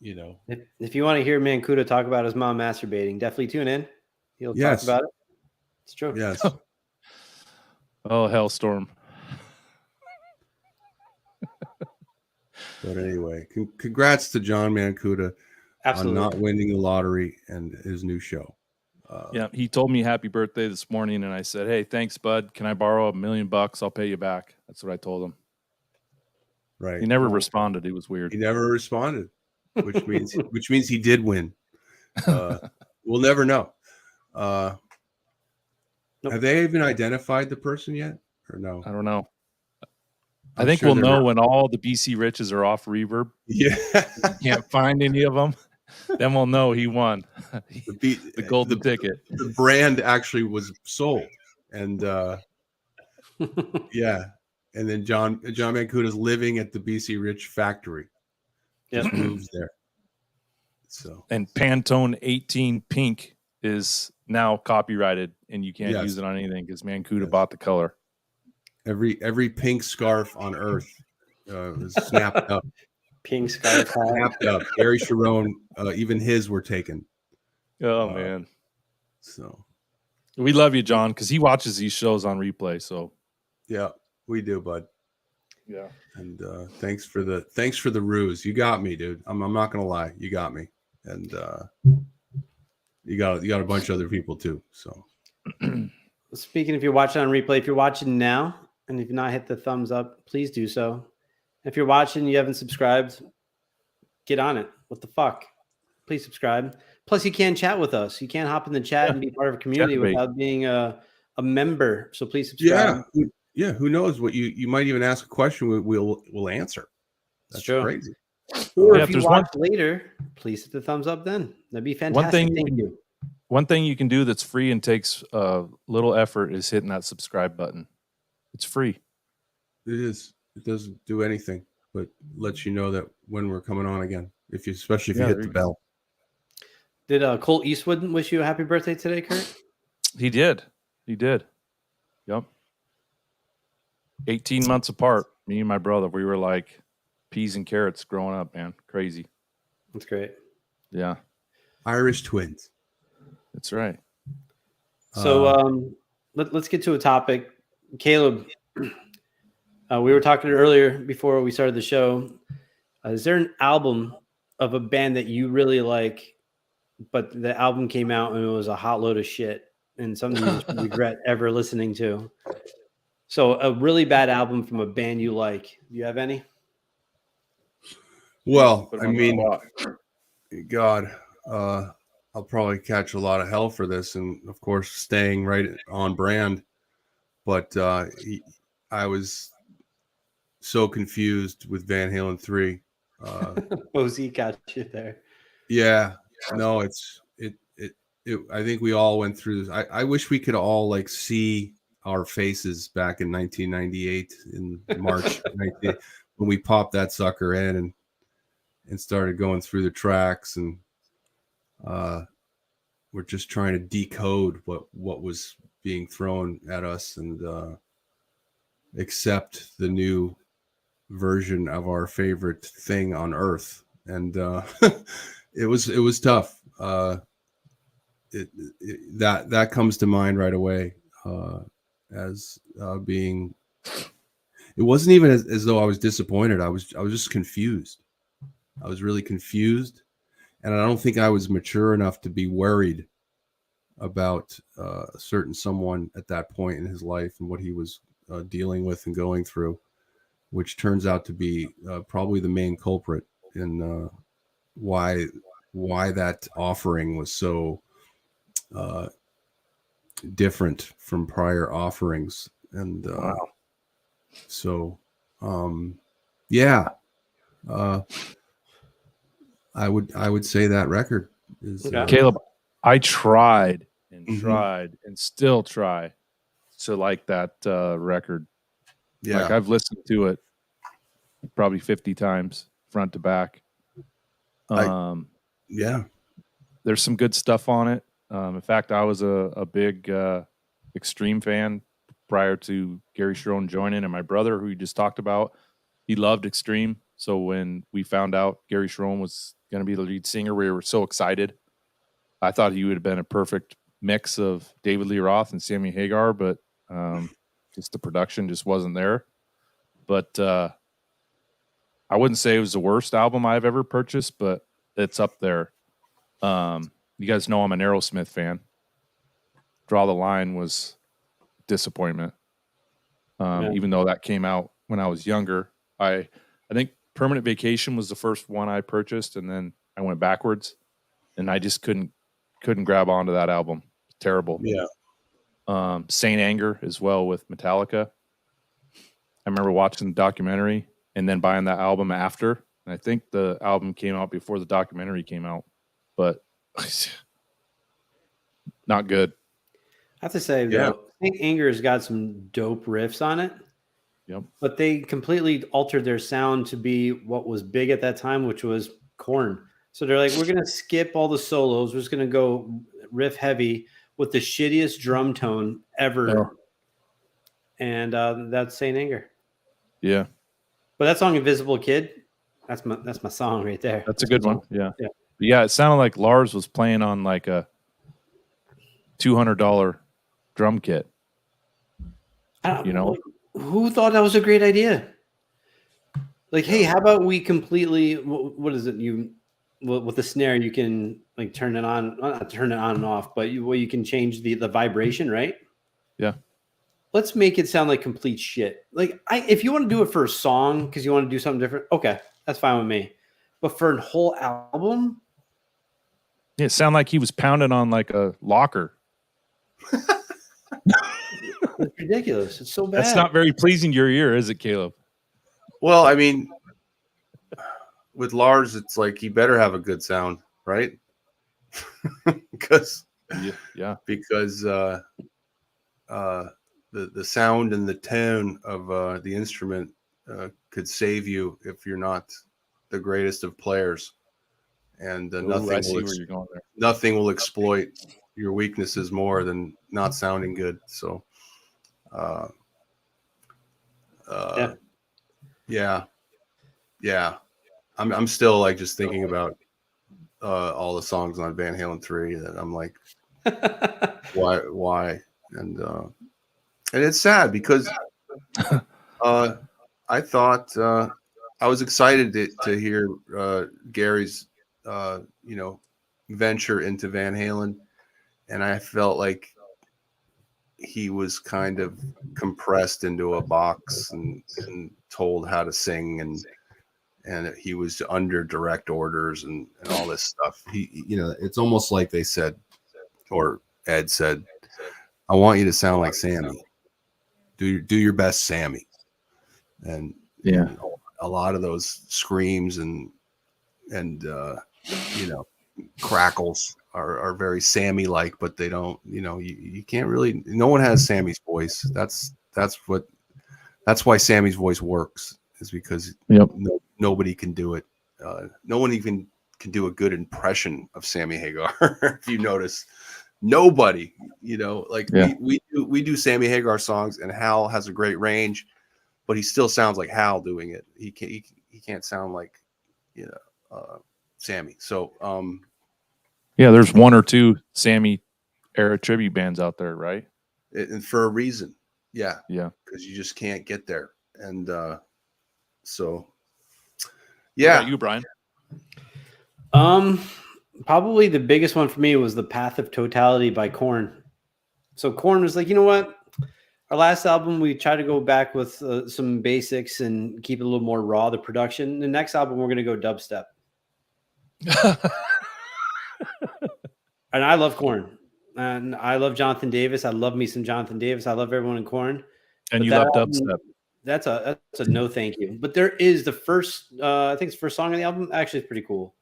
you know, if you want to hear Mancuda talk about his mom masturbating, definitely tune in. He'll talk Yes. about it. It's true. yes. Oh, hellstorm. But anyway, congrats to John Mancuda Absolutely. on not winning the lottery and his new show. Yeah, he told me happy birthday this morning, and I said, "Hey, thanks, bud. Can I borrow $1 million? I'll pay you back." That's what I told him. Right. He never responded. It was weird. He never responded, which means he did win. We'll never know. Nope. Have they even identified the person yet, or no? I don't know. I I'm think sure we'll they're know not. when all the BC Riches are off Reverb. Yeah, Can't find any of them. Then we'll know he won the golden ticket. The brand actually was sold, and yeah, and then John Mancuda's living at the BC Rich factory. Just moves there. So And Pantone 18 Pink is now copyrighted, and you can't Yes. use it on anything because Mancuda Yes. bought the color. every pink scarf on earth is snapped up. Pink scarf. Snapped up. Gary Sharon, even his were taken. Oh man, So we love you, John, because he watches these shows on replay. So yeah, we do, bud. yeah, And thanks for the ruse. You got me, dude. I'm not gonna lie, you got me. And you got a bunch of other people too. So Speaking, if you're watching on replay, if you're watching now and if you've not hit the thumbs up, please do so. If you're watching and you haven't subscribed, get on it. What the fuck? Please subscribe. Plus, you can chat with us. You can hop in the chat and be part of a community without being a member. So please subscribe. yeah. Who knows what you might even ask a question we'll answer. That's true. crazy. Or Yeah, if if you there's watch later, please hit the thumbs up then. That'd be fantastic. One thing you can do that's free and takes little effort is hitting that subscribe button. It's free. It is. It doesn't do anything but lets you know that when we're coming on again. Especially if you hit the bell. Did Colt Eastwood wish you a happy birthday today, Kurt? He did. Yep. 18 months apart. Me and my brother, we were like peas and carrots growing up, man. Crazy. That's great. Yeah. Irish twins. That's right. So let's get to a topic. Caleb, we were talking earlier before we started the show. Is there an album of a band that you really like, but the album came out and it was a hot load of shit and something you just regret ever listening to? So a really bad album from a band you like. Do you have any? Well, I mean, God, I'll probably catch a lot of hell for this, and of course, staying right on brand. But I was so confused with Van Halen 3. OZ got you there. Yeah, no, it. I think we all went through this. I wish we could all like see our faces back in 1998 in March when we popped that sucker in and started going through the tracks, and we're just trying to decode what was being thrown at us and accept the new version of our favorite thing on earth. And it was tough. That comes to mind right away as being. It wasn't even as though I was disappointed. I was just confused. I was really confused, and I don't think I was mature enough to be worried about a certain someone at that point in his life and what he was dealing with and going through, which turns out to be probably the main culprit in why that offering was so different from prior offerings. And so yeah, I would say that record is Caleb. I tried and tried and still try to like that record. Yeah, like I've listened to it probably 50 times front to back. Yeah, there's some good stuff on it. In fact, I was a big Extreme fan prior to Gary Sharon joining, and my brother, who you just talked about, he loved Extreme. So when we found out Gary Sharon was going to be the lead singer, we were so excited. I thought he would have been a perfect mix of David Lee Roth and Sammy Hagar, but just the production just wasn't there. But I wouldn't say it was the worst album I've ever purchased, but it's up there. You guys know I'm an Aerosmith fan. Draw the Line was disappointment. Even though that came out when I was younger. I think Permanent Vacation was the first one I purchased, and then I went backwards, and I just couldn't grab onto that album. Terrible. Yeah. Saint Anger as well with Metallica. I remember watching the documentary and then buying that album after. And I think the album came out before the documentary came out, but not good. I have to say, though, Saint Anger's got some dope riffs on it. Yep. But they completely altered their sound to be what was big at that time, which was Korn. So they're like, we're going to skip all the solos. We're just going to go riff heavy with the shittiest drum tone ever. Yeah. And that's Saint Anger. Yeah. But that song, Invisible Kid, that's my song right there. That's a good one. Yeah. Yeah. Yeah. It sounded like Lars was playing on like a $200 drum kit. You know, who thought that was a great idea? Like, hey, how about we completely, what is it? With the snare, you can like turn it on, not turn it on and off, but you can change the vibration, right? Yeah. Let's make it sound like complete shit. Like, if you want to do it for a song because you want to do something different, okay, that's fine with me. But for a whole album, it sounded like he was pounding on like a locker. It's ridiculous. It's so bad. That's not very pleasing to your ear, is it, Caleb? Well, I mean, with Lars, it's like he better have a good sound, right? Because the sound and the tone of the instrument could save you if you're not the greatest of players, and nothing will exploit your weaknesses more than not sounding good. So, yeah. I'm still like just thinking about all the songs on Van Halen 3 that I'm like, why? And it's sad because I thought I was excited to hear Gary's venture into Van Halen, and I felt like he was kind of compressed into a box and told how to sing, and he was under direct orders and all this stuff. It's almost like they said, or Ed said, I want you to sound like Sammy. Do your best, Sammy. And a lot of those screams and crackles are very Sammy like, but they don't, you can't really, no one has Sammy's voice. That's why Sammy's voice works, is because nobody can do it. No one even can do a good impression of Sammy Hagar. If you notice, nobody, we do Sammy Hagar songs, and Hal has a great range, but he still sounds like Hal doing it. He can't sound like, Sammy. So, there's one or two Sammy era tribute bands out there, right? And for a reason. Yeah. Because you just can't get there. And so, yeah. What about you, Brian? Probably the biggest one for me was The Path of Totality by Korn. So Korn was like, you know what? Our last album, we tried to go back with some basics and keep it a little more raw, the production. The next album, we're going to go dubstep. And I love Korn. And I love Jonathan Davis. I love me some Jonathan Davis. I love everyone in Korn. And you love dubstep. That's a no thank you. But there is the first, I think it's the first song on the album. Actually, it's pretty cool.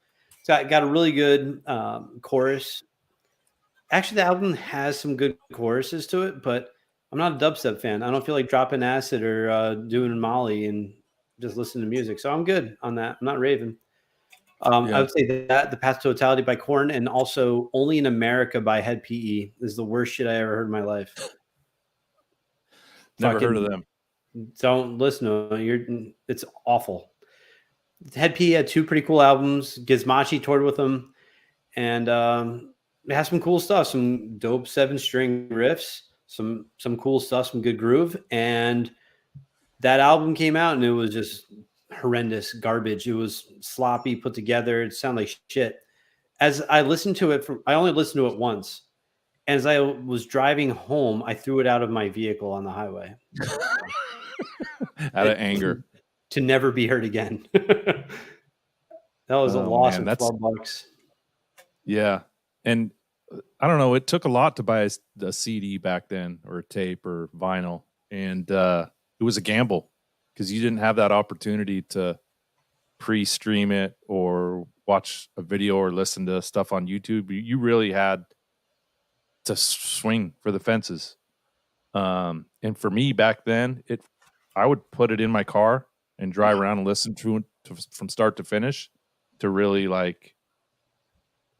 It's got a really good chorus. Actually, the album has some good choruses to it, but I'm not a dubstep fan. I don't feel like dropping acid or doing Molly and just listening to music. So I'm good on that. I'm not raving. I would say that The Path to Totality by Korn, and also Only in America by Head PE is the worst shit I ever heard in my life. Never heard of them. Don't listen to it. It's awful. Head P had 2 pretty cool albums. Gizmachi toured with them, and it has some cool stuff. Some dope 7-string riffs. Some cool stuff. Some good groove. And that album came out, and it was just horrendous garbage. It was sloppy, put together. It sounded like shit. As I listened to it, I only listened to it once. As I was driving home, I threw it out of my vehicle on the highway. Out of anger. To never be heard again. That was a loss of $12. Yeah. And I don't know, it took a lot to buy a CD back then, or a tape or vinyl. And it was a gamble because you didn't have that opportunity to pre-stream it or watch a video or listen to stuff on YouTube. You really had to swing for the fences. And for me back then, I would put it in my car and drive around and listen to it from start to finish to really like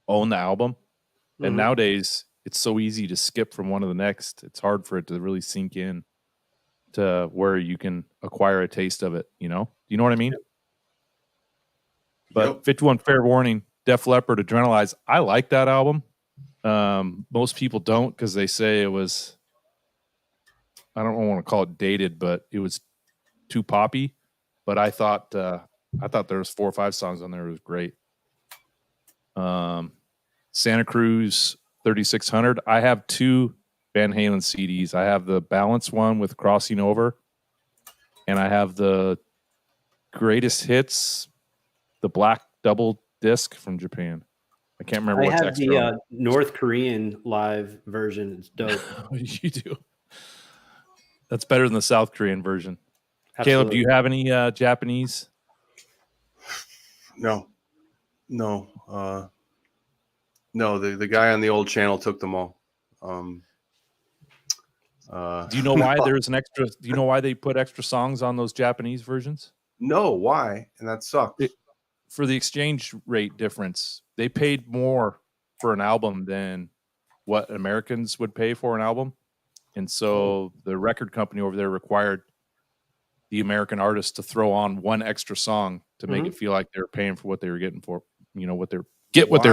own the album. And nowadays it's so easy to skip from one to the next. It's hard for it to really sink in to where you can acquire a taste of it, you know? You know what I mean? But 51 Fair Warning, Def Leppard, Adrenalize, I like that album. Most people don't because they say it was, I don't want to call it dated, but it was too poppy. But I thought there was 4 or 5 songs on there. It was great. Santa Cruz 3600. I have 2 Van Halen CDs. I have the Balance one with Crossing Over, and I have the Greatest Hits, the black double disc from Japan. I can't remember what's extra. I have the North Korean live version. It's dope. You do. That's better than the South Korean version. Absolutely. Caleb, do you have any Japanese? No. The guy on the old channel took them all. Do you know why there's an extra? Do you know why they put extra songs on those Japanese versions? No, why? And that sucked. For the exchange rate difference, they paid more for an album than what Americans would pay for an album. And so the record company over there required the American artists to throw on one extra song to make it feel like they were paying for what they were getting for, you know, what they were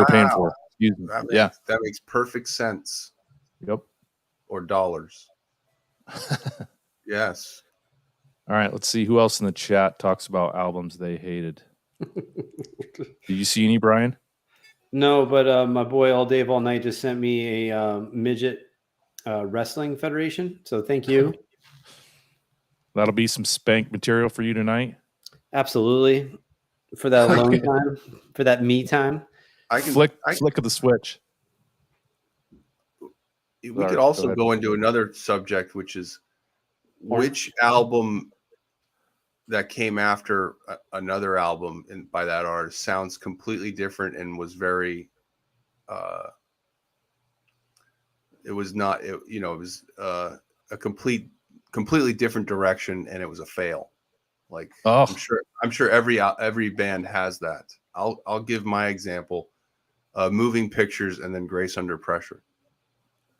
paying for. That makes perfect sense. Yep. Or dollars. Yes. All right, let's see who else in the chat talks about albums they hated. Did you see any, Brian? No, but my boy All Dave All Night just sent me a midget wrestling federation. So thank you. That'll be some spank material for you tonight. Absolutely. For that alone time, for that me time. Flick of the switch. We could also go into another subject, which is which album that came after another album and by that artist sounds completely different and was very it was a completely different direction, and it was a fail. Like I'm sure every band has that. I'll give my example, Moving Pictures and then Grace Under Pressure,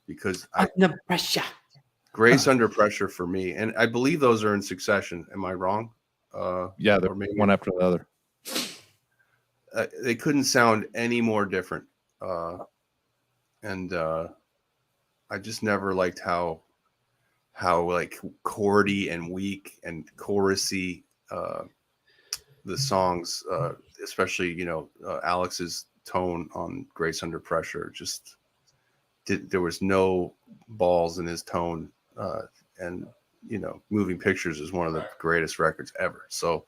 because Under Pressure. Grace Under Pressure for me, and I believe those are in succession. Am I wrong? Yeah, they're one after the other. They couldn't sound any more different, and I just never liked how like chordy and weak and chorusy the songs, especially Alex's tone on Grace Under Pressure. There was no balls in his tone, and Moving Pictures is one of the greatest records ever. So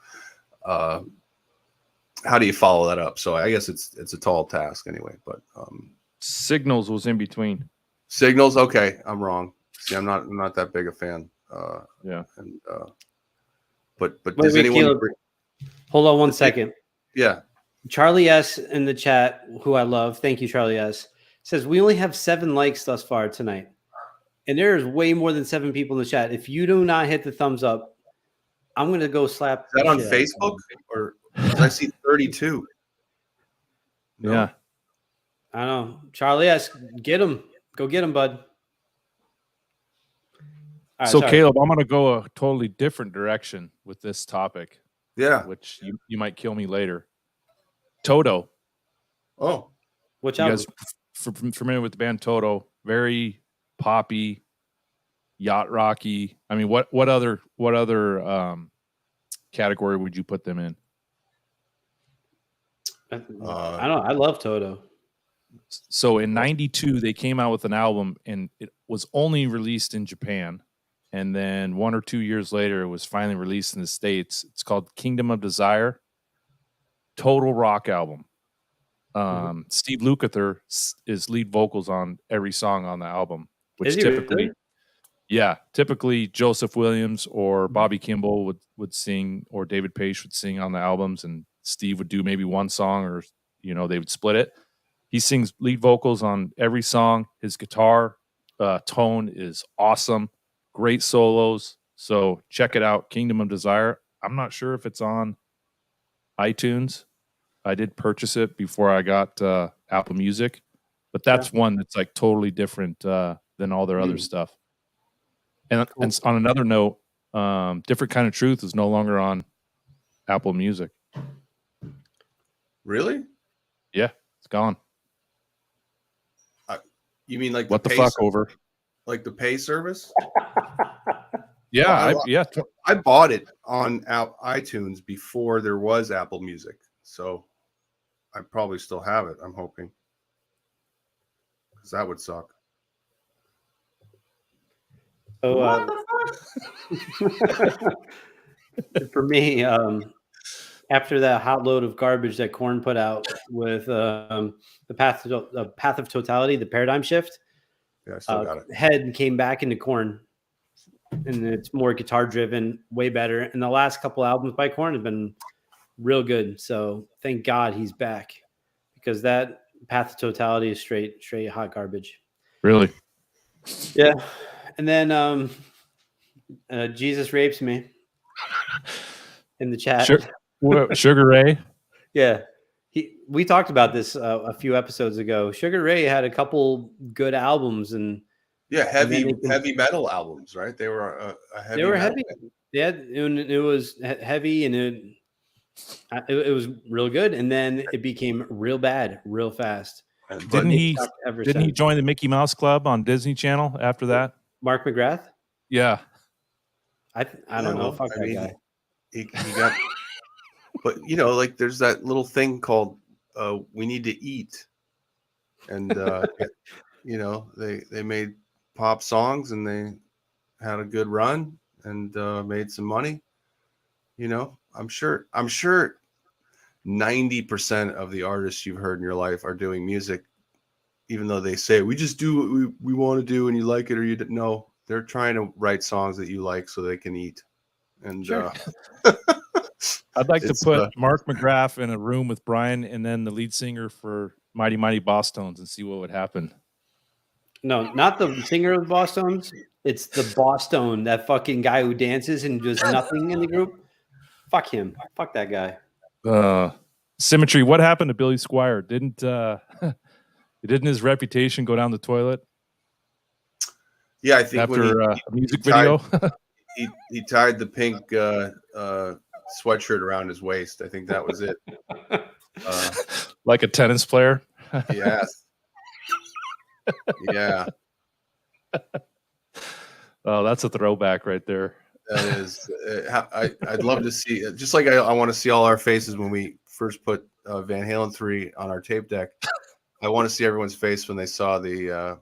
how do you follow that up? So I guess it's a tall task anyway, but Signals was in between. Signals, okay, I'm wrong. See, I'm not that big a fan. Yeah. And but does anyone hold on one second? Yeah. Charlie S in the chat, who I love, thank you, Charlie S, says we only have 7 likes thus far tonight. And there's way more than 7 people in the chat. If you do not hit the thumbs up, I'm gonna go slap. Is that on Facebook? Or I see 32. No. Yeah. I know. Charlie S, get him. Go get him, bud. right, So sorry. Caleb, I'm going to go a totally different direction with this topic, Yeah. which you might kill me later. Toto. Oh, Which You album? guys familiar with the band Toto? Very poppy, yacht rocky. I mean, what other category would you put them in? I don't know. I love Toto. So in '92, they came out with an album, and it was only released in Japan. And then 1 or 2 years later, it was finally released in the States. It's called Kingdom of Desire. Total rock album. Steve Lukather is lead vocals on every song on the album, which Is he typically, really? yeah, typically Joseph Williams or Bobby Kimball would sing, or David Pace would sing on the albums, and Steve would do maybe one song, or they would split it. He sings lead vocals on every song. His guitar tone is awesome. Great solos. So check it out, Kingdom of Desire. I'm not sure if it's on iTunes. I did purchase it before I got Apple Music, but that's one that's like totally different than all their other stuff. And on another note, Different Kind of Truth is no longer on Apple Music. really? Yeah, it's gone. You mean like What the pay fuck ser- over? Like the pay service? Yeah, I bought it on iTunes before there was Apple Music, so I probably still have it. I'm hoping, because that would suck. So for me, after that hot load of garbage that Korn put out with the path of totality, the paradigm shift, Yeah, I still got it. Head came back into Korn, and it's more guitar driven, way better. And the last couple albums by Korn have been real good. So thank God he's back, because that path of totality is straight hot garbage. Really? Yeah. And then Jesus Rapes Me in the chat. Sugar Ray. Yeah. We talked about this a few episodes ago. Sugar Ray had a couple good albums, and Yeah, heavy metal albums, right? They were a heavy. they were metal heavy. band. Yeah, and it was heavy, and it was real good, and then it became real bad real fast. Didn't he join the Mickey Mouse Club on Disney Channel after that? Mark McGrath? Yeah. I don't know. Fuck that guy. He got, but like there's that little thing called "We Need to Eat," and they made pop songs, and they had a good run, and made some money. I'm sure 90% of the artists you've heard in your life are doing music, even though they say we just do what we want to do, and you like it or you don't know. They're trying to write songs that you like so they can eat. And Sure. I'd like to put Mark McGrath in a room with Brian and then the lead singer for Mighty Mighty Boss Tones and see what would happen. No, not the singer of the Bosstones. It's the Bosstone, that fucking guy who dances and does nothing in the group. Fuck him. Fuck that guy. Symmetry. What happened to Billy Squire? Didn't his reputation go down the toilet? Yeah, I think after a music video, he tied the pink sweatshirt around his waist. I think that was it. Like a tennis player. Yes. Yeah. Oh, that's a throwback right there. That is. I'd love to see, just like I want to see all our faces when we first put Van Halen 3 on our tape deck. I want to see everyone's face when they saw the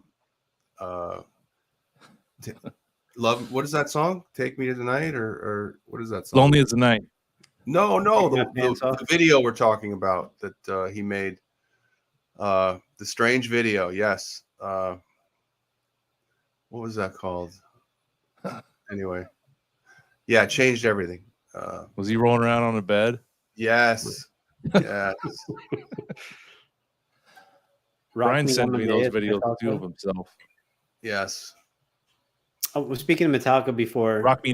Love. What is that song? Take Me to the Night, or what is that song? Lonely as the Night. No, the video we're talking about that he made. The Strange video. Yes. What was that called? Anyway. Yeah, it changed everything. Was he rolling around on a bed? Yes. Yes. Brian sent me those videos too of himself. Yes. Oh, speaking of Metallica before, Rock Me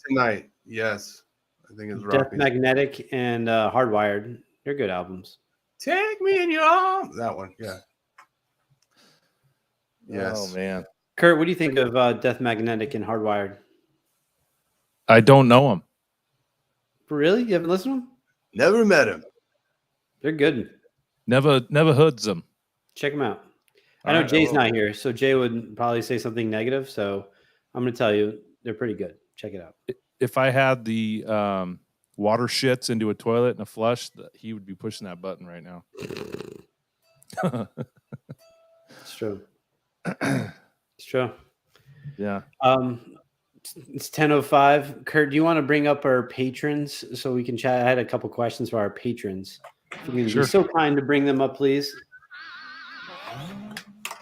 Tonight. Yes. I think it's Death Magnetic and Hardwired. They're good albums. Take me in your arms. That one. Yeah. Yes. Oh man. Kurt, what do you think of Death Magnetic and Hardwired? I don't know him. Really? You haven't listened to them? Never met him. They're good. Never hoods them. Check them out. I All know right, Jay's I will. not here, so Jay would probably say something negative. So I'm going to tell you, they're pretty good. Check it out. If I had the water shits into a toilet and a flush, he would be pushing that button right now. It's true. It's true. Yeah. It's 10:05. Kurt, do you want to bring up our patrons so we can chat? I had a couple questions for our patrons. If you can Sure. be so kind to bring them up, please.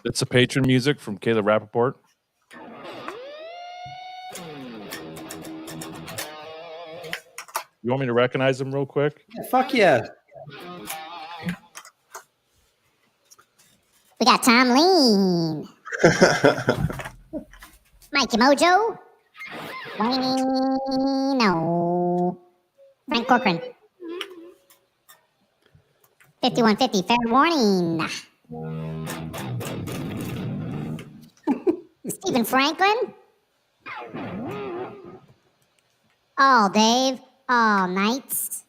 It's a patron music from Caleb Rappaport. You want me to recognize them real quick? Yeah, fuck yeah. We got Tom Lean, Mikey Mojo, Wayno, Frank Corcoran, 5150, fair warning. Stephen Franklin. All Dave, all nights.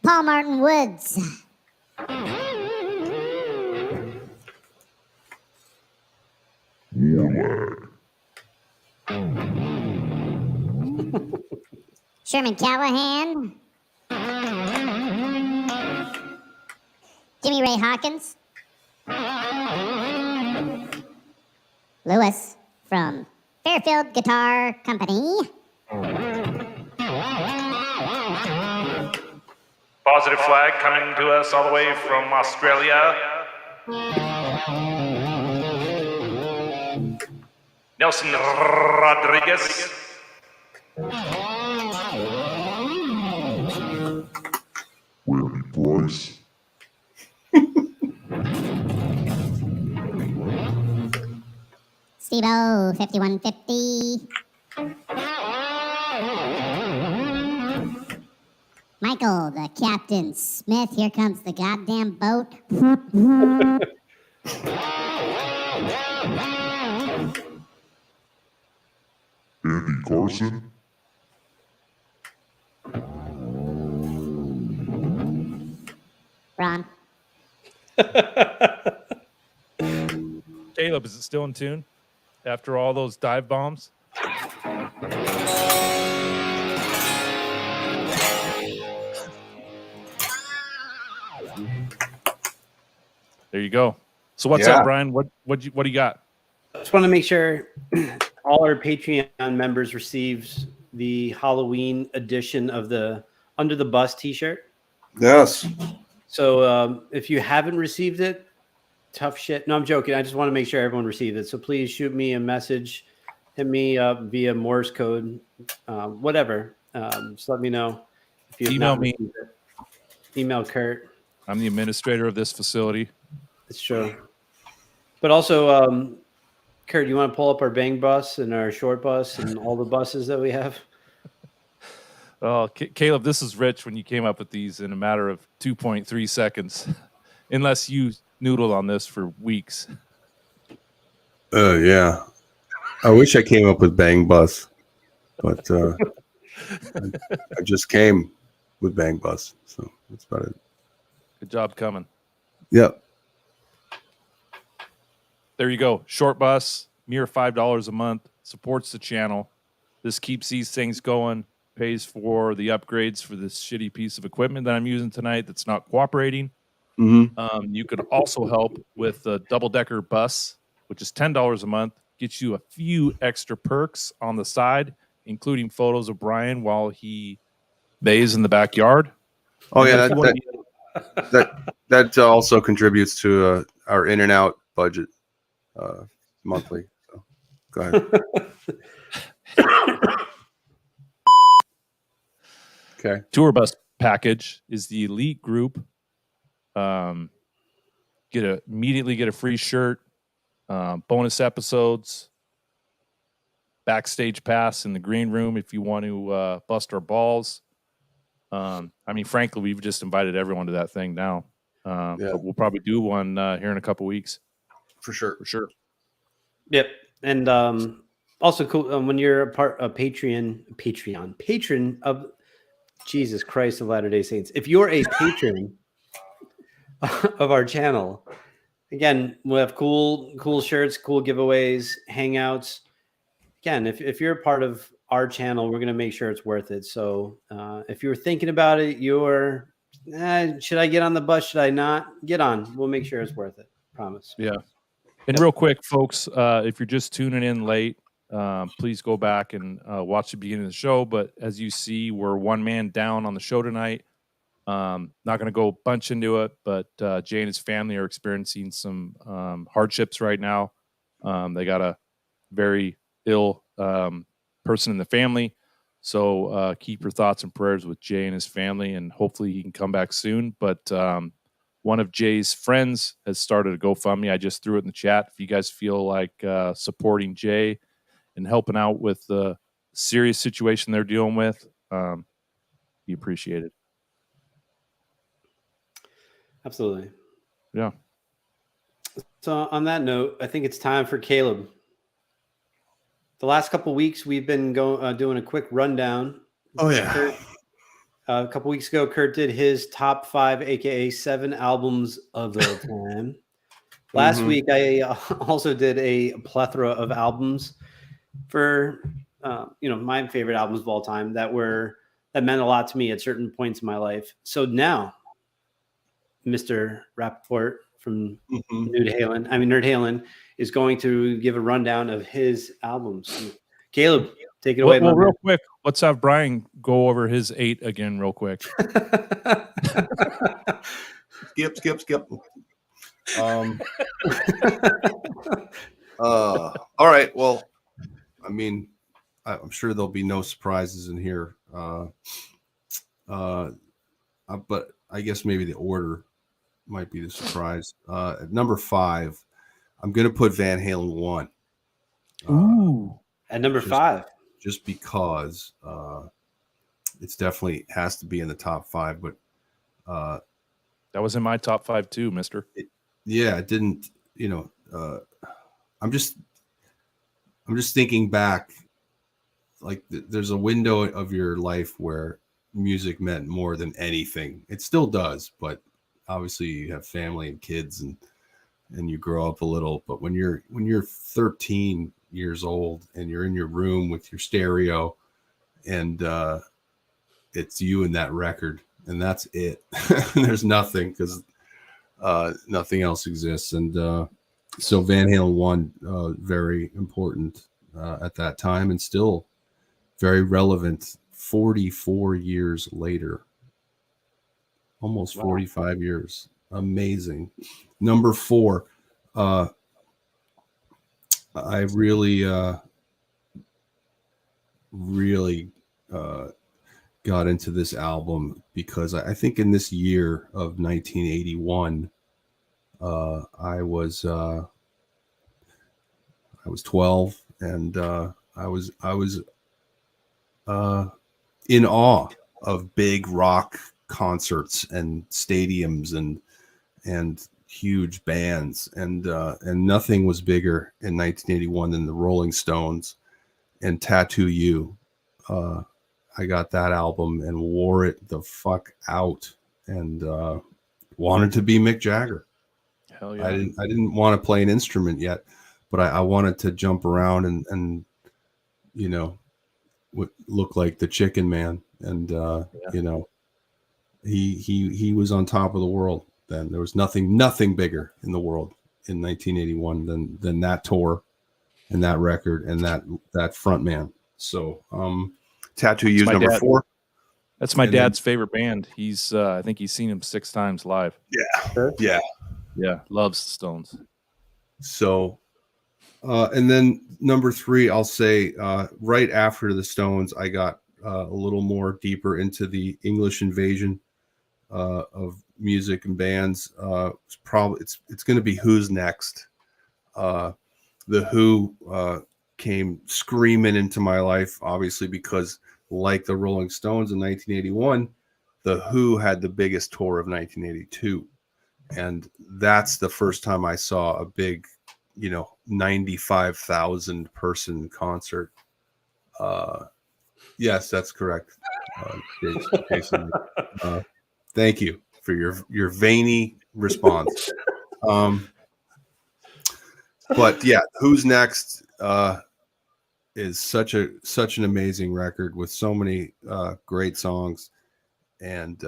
Paul Martin Woods. Sherman Callahan. Jimmy Ray Hawkins. Lewis from Fairfield Guitar Company. Positive flag coming to us all the way from Australia. Nelson Rodriguez. Randy Bryce. Steve-O, 5150. Michael, the Captain Smith. Here comes the goddamn boat. Andy Carson. Ron. Caleb, is it still in tune after all those dive bombs? There you go. So what's up, Brian? What do you got? Just want to make sure all our Patreon members received the Halloween edition of the Under the Bus t-shirt. Yes. So if you haven't received it, tough shit. No, I'm joking. I just want to make sure everyone received it. So please shoot me a message, hit me up via Morse code, whatever. Just let me know if you email me. Email Kurt. I'm the administrator of this facility. It's true. But also, Kurt, you want to pull up our bang bus and our short bus and all the buses that we have? Oh, Caleb, this is rich when you came up with these in a matter of 2.3 seconds, unless you noodled on this for weeks. Yeah. I wish I came up with Bang Bus, but I just came with Bang Bus, so that's about it. Good job coming. Yep. There you go. Short bus, mere $5 a month, supports the channel. This keeps these things going, pays for the upgrades for this shitty piece of equipment that I'm using tonight that's not cooperating. Mm-hmm. You could also help with the double-decker bus, which is $10 a month, gets you a few extra perks on the side, including photos of Brian while he bathes in the backyard. Oh, yeah, that also contributes to our in and out budget monthly. So go ahead. Okay. Tour bus package is the elite group. Immediately get a free shirt, bonus episodes, backstage pass in the green room if you want to bust our balls. I mean, frankly, we've just invited everyone to that thing now. But we'll probably do one here in a couple weeks. For sure. For sure. Yep. And also cool when you're a patron of Jesus Christ of Latter-day Saints. If you're a patron of our channel, again, we'll have cool shirts, cool giveaways, hangouts. Again, if you're a part of our channel, we're going to make sure it's worth it. So if you're thinking about it, should I get on the bus? Should I not? Get on. We'll make sure it's worth it. Promise. Yeah. And real quick, folks, if you're just tuning in late, please go back and watch the beginning of the show. But as you see, we're one man down on the show tonight. Not going to go bunch into it, but Jay and his family are experiencing some hardships right now. They got a very ill person in the family. So keep your thoughts and prayers with Jay and his family, and hopefully he can come back soon. But one of Jay's friends has started a GoFundMe. I just threw it in the chat. If you guys feel like supporting Jay and helping out with the serious situation they're dealing with, be appreciated. Absolutely. Yeah. So on that note, I think it's time for Caleb. The last couple of weeks, we've been doing a quick rundown. Oh, yeah. Kurt, a couple weeks ago, Kurt did his top 5, aka 7 albums of the time. Last week, I also did a plethora of albums for, my favorite albums of all time that meant a lot to me at certain points in my life. So now, Mr. Rappaport from Nerd Halen is going to give a rundown of his albums. Caleb, take it away. Well, real quick, let's have Brian go over his 8 again real quick. Skip. All right. Well, I mean, I'm sure there'll be no surprises in here. But I guess maybe the order might be the surprise. At number 5, I'm going to put Van Halen 1. Ooh. At number 5. Just because it's definitely has to be in the top 5. But that was in my top 5 too, mister. It didn't, I'm just thinking back, like there's a window of your life where music meant more than anything. It still does, but obviously you have family and kids and you grow up a little. But when you're 13 years old and you're in your room with your stereo and it's you and that record and that's it. There's nothing because nothing else exists. And so Van Halen 1, very important at that time and still very relevant 44 years later. Almost 45 years. Amazing. Number 4, I really got into this album because I think in this year of 1981, I was 12 and I was in awe of big rock concerts and stadiums and huge bands and nothing was bigger in 1981 than the Rolling Stones and Tattoo You. I got that album and wore it the fuck out and wanted to be Mick Jagger. Hell yeah. I didn't want to play an instrument yet, but I wanted to jump around and look like the Chicken Man and he was on top of the world then. There was nothing bigger in the world in 1981 than that tour and that record and that front man. So Tattoo You's number 4. That's my dad's favorite band. He's I think he's seen him 6 times live. Yeah. Loves the Stones. So and then number 3, I'll say right after the Stones, I got a little more deeper into the English invasion of music and bands. It's going to be Who's Next. The Who came screaming into my life, obviously, because like the Rolling Stones in 1981, the Who had the biggest tour of 1982. And that's the first time I saw a big 95,000 person concert. Yes, that's correct. Jason. Thank you for your veiny response. But yeah, Who's Next is such an amazing record with so many great songs, and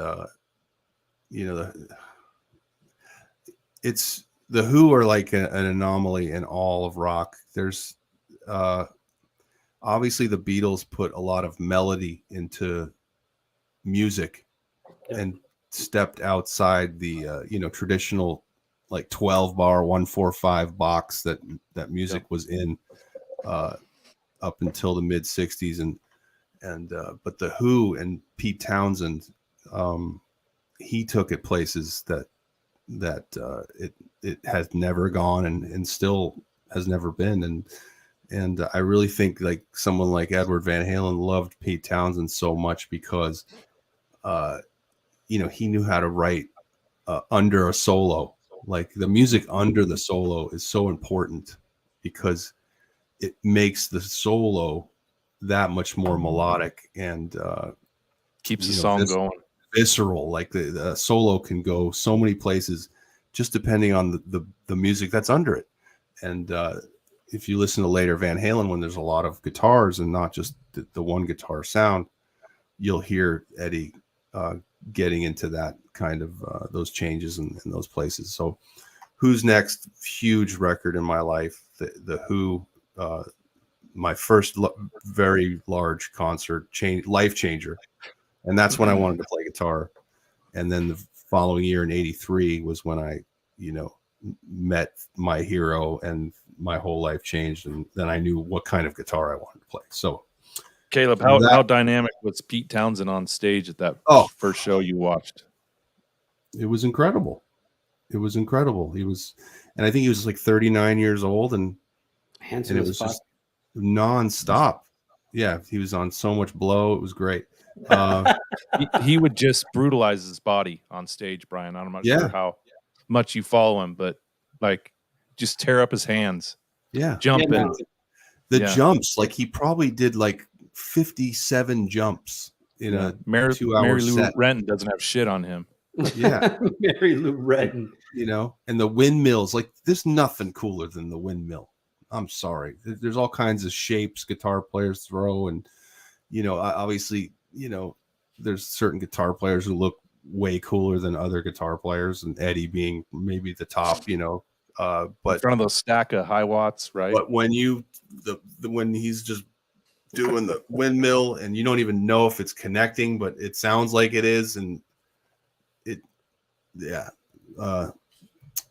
it's the Who are like an anomaly in all of rock. There's obviously the Beatles put a lot of melody into music and stepped outside the traditional like 12 bar 145 box that music was in up until the mid 60s, and but the Who and Pete Townsend, he took it places that it has never gone and still has never been, and I really think like someone like Edward Van Halen loved Pete Townsend so much because he knew how to write under a solo. Like the music under the solo is so important because it makes the solo that much more melodic and keeps the song going. Visceral. Like the solo can go so many places just depending on the music that's under it. And if you listen to later Van Halen, when there's a lot of guitars and not just the one guitar sound, you'll hear Eddie getting into that kind of those changes in those places. So Who's Next, huge record in my life. The Who, my first very large concert, life changer. And that's when I wanted to play guitar. And then the following year in 83 was when I, met my hero and my whole life changed. And then I knew what kind of guitar I wanted to play. So Caleb, how dynamic was Pete Townsend on stage at that first show you watched? It was incredible. He was, and I think he was like 39 years old, and it was just nonstop. Yeah, he was on so much blow. It was great. He would just brutalize his body on stage, Brian. I'm not sure how much you follow him, but like just tear up his hands. Yeah, jumping. Jumps, like he probably did like 57 jumps in a 2-hour Mary Lou set. Retton doesn't have shit on him. Yeah, Mary Lou Retton. And the windmills, like there's nothing cooler than the windmill. I'm sorry. There's all kinds of shapes guitar players throw, and obviously, there's certain guitar players who look way cooler than other guitar players, and Eddie being maybe the top, but in front of those stack of high watts, right? But when when he's just doing the windmill and you don't even know if it's connecting, but it sounds like it is, and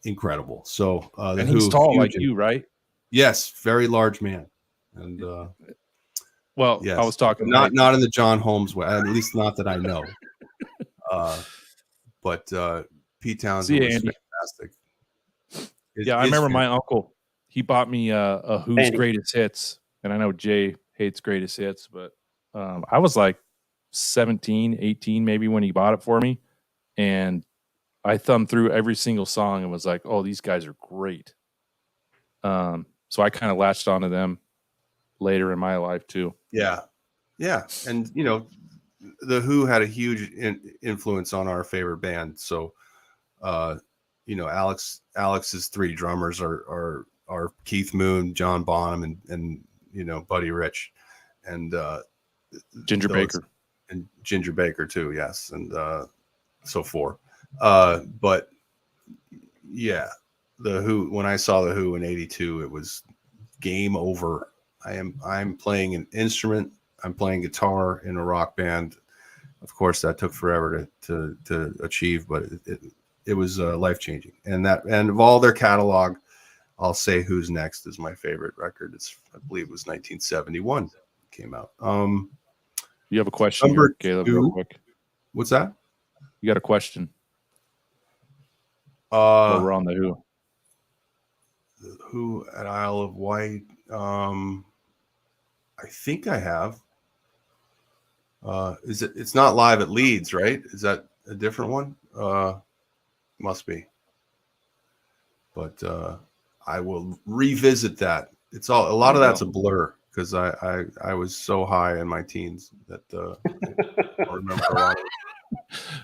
incredible. So and he's tall like you, right? Yes, very large man. And yes. I was talking not in the John Holmes way, at least not that I know. But Pete Townsend was fantastic. I remember my uncle. He bought me a Who's Greatest Hits, and I know Jay hates Greatest Hits, but I was like 17, 18 maybe when he bought it for me, and I thumbed through every single song and was like, "Oh, these guys are great." So I kind of latched onto them later in my life too. Yeah, and the Who had a huge influence on our favorite band. So, Alex's three drummers are Keith Moon, John Bonham, and Buddy Rich, and Ginger Baker, and Ginger Baker too. Yes, and so forth. But yeah, the Who. When I saw the Who in '82, it was game over. I'm playing an instrument. I'm playing guitar in a rock band. Of course, that took forever to achieve, but it was life changing. And of all their catalog, I'll say Who's Next is my favorite record. I believe it was 1971 came out. You have a question, here, Caleb, real quick. What's that? You got a question? We're on the Who. The Who at Isle of Wight. I think I have. It's not live at Leeds, right? Is that a different one? Must be. But I will revisit that. It's a lot of that's a blur because I was so high in my teens that I don't remember a lot of it.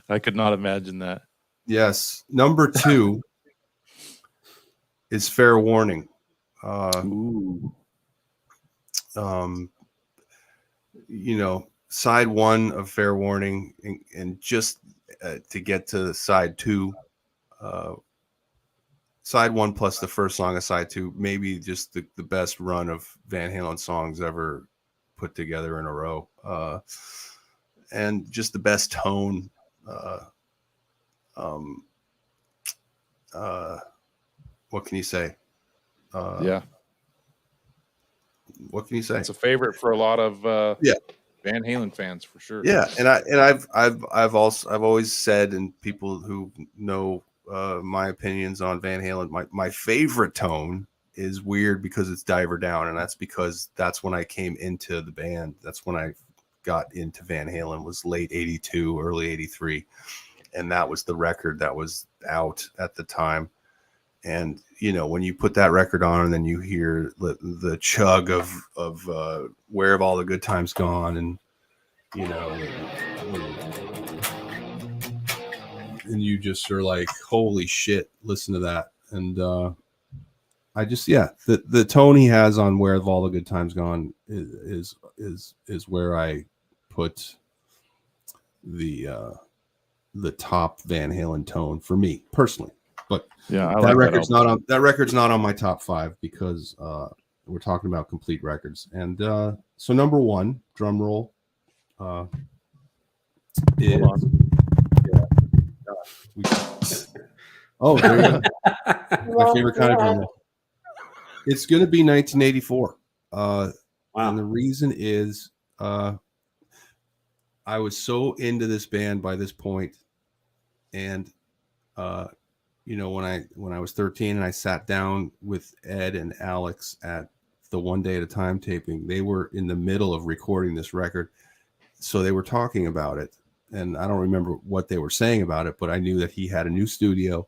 I could not imagine that. Yes. Number 2 is Fair Warning. Ooh. Side 1 of Fair Warning and just to get to side 2, side 1 plus the first song of side 2, maybe just the best run of Van Halen songs ever put together in a row. And just the best tone. What can you say? Yeah. What can you say? It's a favorite for a lot of yeah. Van Halen fans for sure. Yeah, and I've always said, and people who know my opinions on Van Halen, my favorite tone is Weird because it's Diver Down, and that's because that's when I came into the band. That's when I got into Van Halen, was late 82, early 83, and that was the record that was out at the time. And when you put that record on and then you hear the chug of Where Have All the Good Times Gone, and and you just are like, holy shit, listen to that. And I just, the tone he has on Where Have All the Good Times Gone is where I put the top Van Halen tone for me personally. But that record's not on my top 5 because we're talking about complete records. And so number 1, drum roll, is there you go. My favorite kind of drum roll. It's going to be 1984. Wow. And the reason is I was so into this band by this point, and when I was 13 and I sat down with Ed and Alex at the One Day at a Time taping, they were in the middle of recording this record. So they were talking about it, and I don't remember what they were saying about it, but I knew that he had a new studio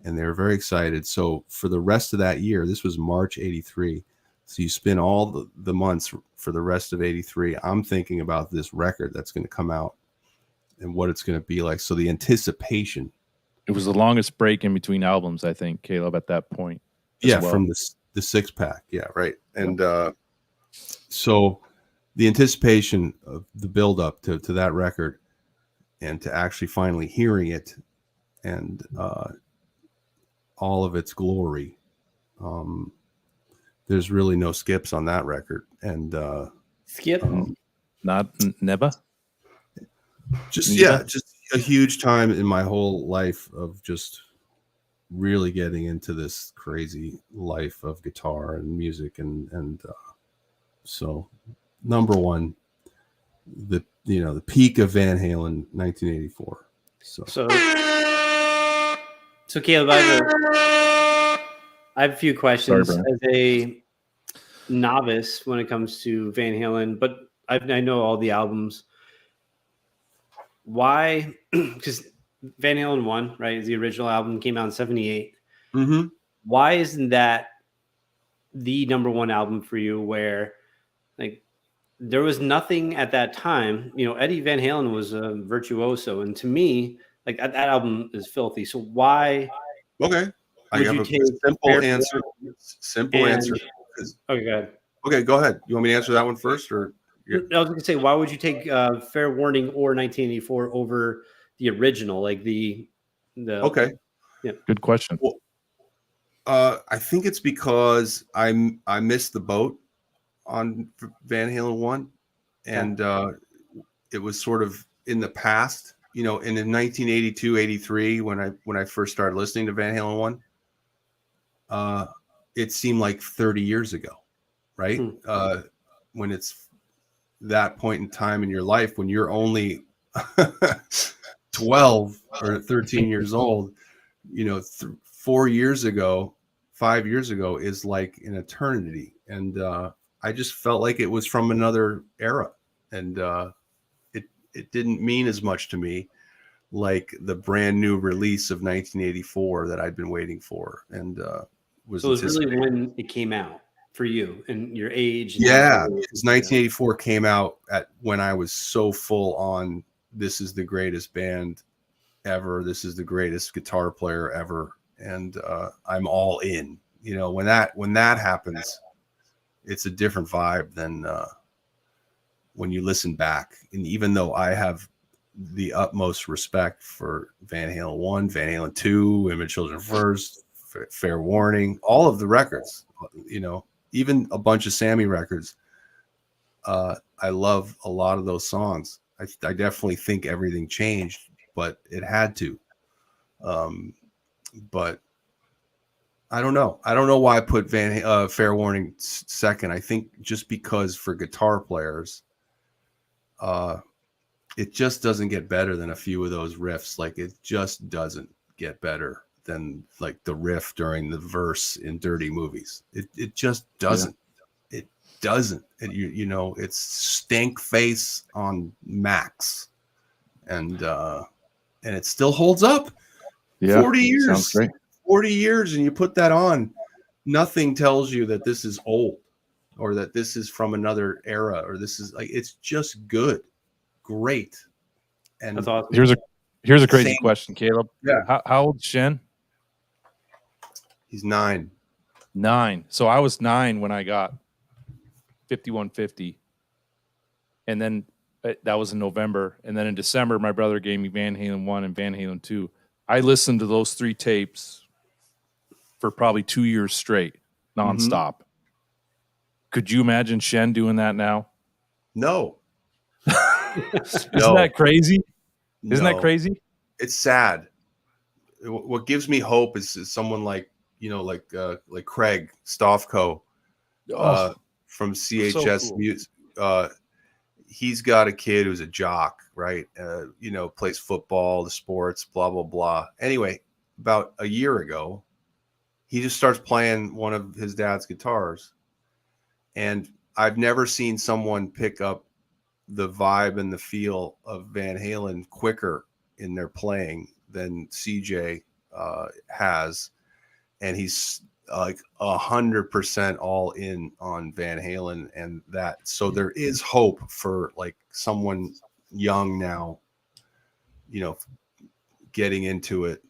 and they were very excited. So for the rest of that year, this was March 83. So you spend all the months for the rest of 83. I'm thinking about this record that's going to come out and what it's going to be like. So the anticipation. It was the longest break in between albums, I think, Caleb, at that point. Yeah, well. From the 6-pack. Yeah, right. And so the anticipation of the build-up to that record and to actually finally hearing it and all of its glory, there's really no skips on that record. And skip? Not never? Just a huge time in my whole life of just really getting into this crazy life of guitar and music, and so number 1, the peak of Van Halen, 1984. So Caleb, I have a few questions. Sorry, as a novice when it comes to Van Halen, but I know all the albums. Why? Because Van Halen 1, right, is the original album, came out in 78. Mm-hmm. Why isn't that the number 1 album for you, where like there was nothing at that time? Eddie Van Halen was a virtuoso, and to me, like that album is filthy. So why? Okay, I have a simple answer. Okay, go ahead. Okay, go ahead. You want me to answer that one first, or? I was going to say, why would you take Fair Warning or 1984 over the original? Like the okay, yeah, good question. Well, I think it's because I missed the boat on Van Halen 1, and it was sort of in the past, and in 1982, 83, when I first started listening to Van Halen 1, it seemed like 30 years ago, right? When it's that point in time in your life when you're only 12 or 13 years old, 4 years ago, 5 years ago is like an eternity. And I just felt like it was from another era, and it didn't mean as much to me like the brand new release of 1984 that I'd been waiting for. And So it was really when it came out for you and your age. And Yeah, because 1984 came out at when I was so full on. This is the greatest band ever. This is the greatest guitar player ever, and I'm all in. You know, when that happens, it's a different vibe than when you listen back. And even though I have the utmost respect for Van Halen 1, Van Halen 2, Women, Children First, Fair Warning, all of the records, you know, even a bunch of Sammy records. I love a lot of those songs. I definitely think everything changed, but it had to. But I don't know. I don't know why I put Fair Warning second. I think just because for guitar players, it just doesn't get better than a few of those riffs. Like it just doesn't get better than like the riff during the verse in Dirty Movies. It just doesn't. Yeah. It doesn't. You know, it's Stank Face on Max, and it still holds up. Yeah, 40 years. Sounds great. 40 years, and you put that on. Nothing tells you that this is old, or that this is from another era, or this is like it's just good. Great. And that's awesome. Here's a crazy question, Caleb. Yeah. How old's Shen? He's 9. 9. So I was 9 when I got 5150. And then that was in November. And then in December, my brother gave me Van Halen 1 and Van Halen 2. I listened to those 3 tapes for probably 2 years straight, nonstop. Mm-hmm. Could you imagine Shen doing that now? No. Isn't that crazy? Isn't that crazy? It's sad. What gives me hope is someone like, you know, like Craig Stofko from CHS so cool. Music. He's got a kid who's a jock, right? You know, plays football, the sports, blah, blah, blah. Anyway, about a year ago, he just starts playing one of his dad's guitars. And I've never seen someone pick up the vibe and the feel of Van Halen quicker in their playing than CJ has. And he's like 100% all in on Van Halen and that. So there is hope for like someone young now, you know, getting into it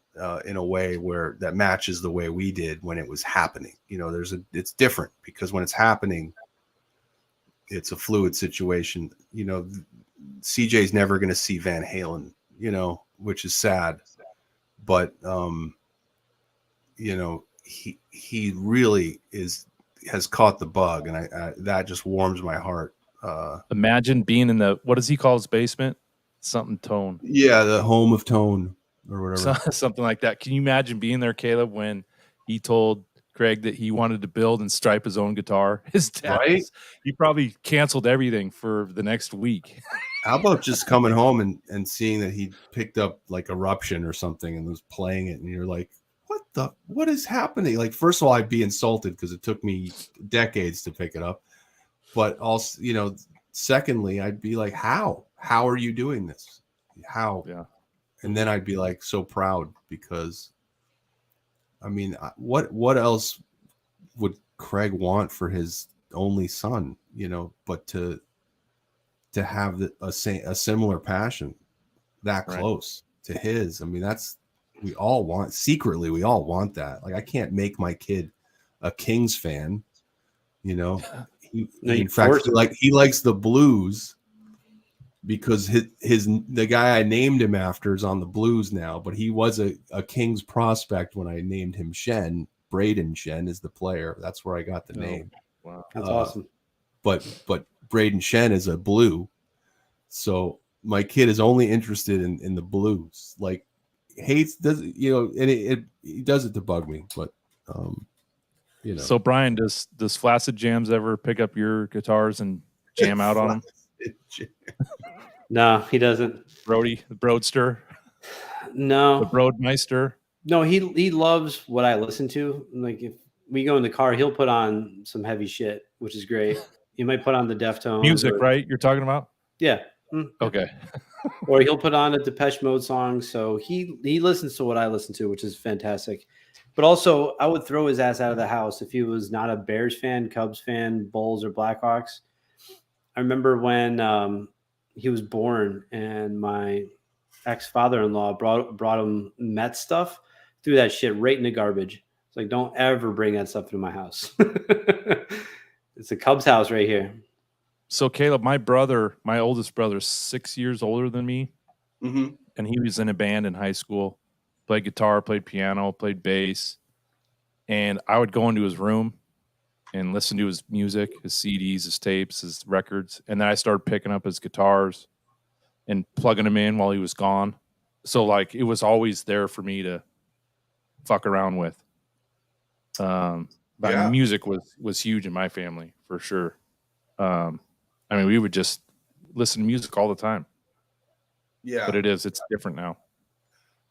in a way where that matches the way we did when it was happening. You know, it's different because when it's happening, it's a fluid situation. You know, CJ's never going to see Van Halen, you know, which is sad, but you know, he really has caught the bug, and I that just warms my heart. Imagine being in the, what does he call his basement? Something Tone. Yeah, the home of Tone or whatever. Something like that. Can you imagine being there, Caleb, when he told Craig that he wanted to build and stripe his own guitar? His dad, right? He probably canceled everything for the next week. How about just coming home and seeing that he picked up like Eruption or something and was playing it, and you're like, what is happening? Like, first of all, I'd be insulted because it took me decades to pick it up. But also, you know, secondly, I'd be like, how are you doing this? How? Yeah. And then I'd be like so proud because, I mean, what else would Craig want for his only son, you know, but to have a similar passion that close to his? I mean, we all want that. Like, I can't make my kid a Kings fan, you know. In fact, he likes the Blues because the guy I named him after is on the Blues now, but he was a Kings prospect when I named him Shen. Braden Shen is the player. That's where I got the name. Wow, that's awesome. But Braden Shen is a Blue, so my kid is only interested in the Blues. Like, does and he does it to bug me, but you know. So Brian, does Flaccid Jams ever pick up your guitars and jam out on them? No, he doesn't. Brody, the Broadster. No, the Broadmeister. No, he loves what I listen to. Like, if we go in the car, he'll put on some heavy shit, which is great. He might put on the Deftones music, right? You're talking about? Yeah. Okay. or he'll put on a Depeche Mode song. So he listens to what I listen to, which is fantastic. But also, I would throw his ass out of the house if he was not a Bears fan, Cubs fan, Bulls, or Blackhawks. I remember when he was born, and my ex-father-in-law brought him Met stuff, threw that shit right in the garbage. It's like, don't ever bring that stuff into my house. It's a Cubs house right here. So Caleb, my oldest brother, is 6 years older than me, and he was in a band in high school. Played guitar, played piano, played bass, and I would go into his room and listen to his music, his CDs, his tapes, his records, and then I started picking up his guitars and plugging them in while he was gone. So like it was always there for me to fuck around with. But music was huge in my family for sure. I mean, we would just listen to music all the time. Yeah, but it's different now.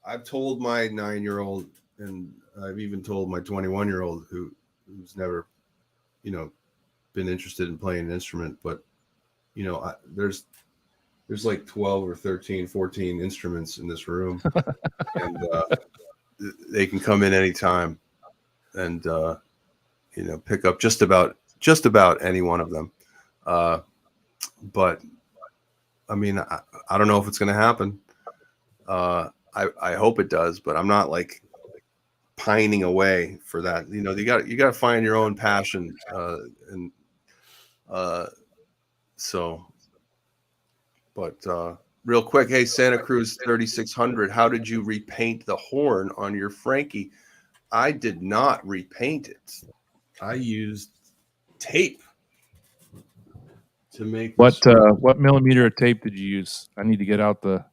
I've told my 9-year-old, and I've even told my 21-year-old who's never, been interested in playing an instrument, but there's like 12 or 13, 14 instruments in this room, and they can come in anytime and pick up just about any one of them. But I mean, I don't know if it's going to happen. I hope it does, but I'm not like pining away for that. You got to find your own passion, But real quick, hey, Santa Cruz 3600, how did you repaint the horn on your Frankie? I did not repaint it. I used tape to make. What millimeter of tape did you use? I need to get out the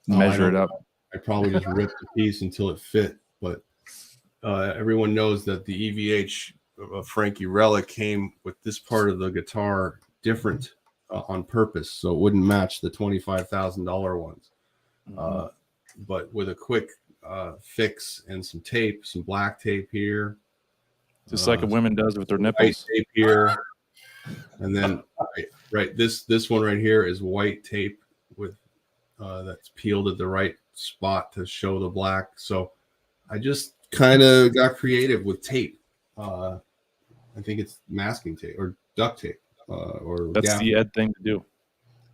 measure it up. I probably just ripped a piece until it fit, but everyone knows that the EVH Frankie Relic came with this part of the guitar different on purpose, so it wouldn't match the $25,000 ones. But with a quick fix and some tape, some black tape here, just like a woman does with their nipples. Tape here, and then this one right here is white tape with that's peeled at the right spot to show the black. So I just kind of got creative with tape. I think it's masking tape or duct tape. Or that's the Ed thing to do.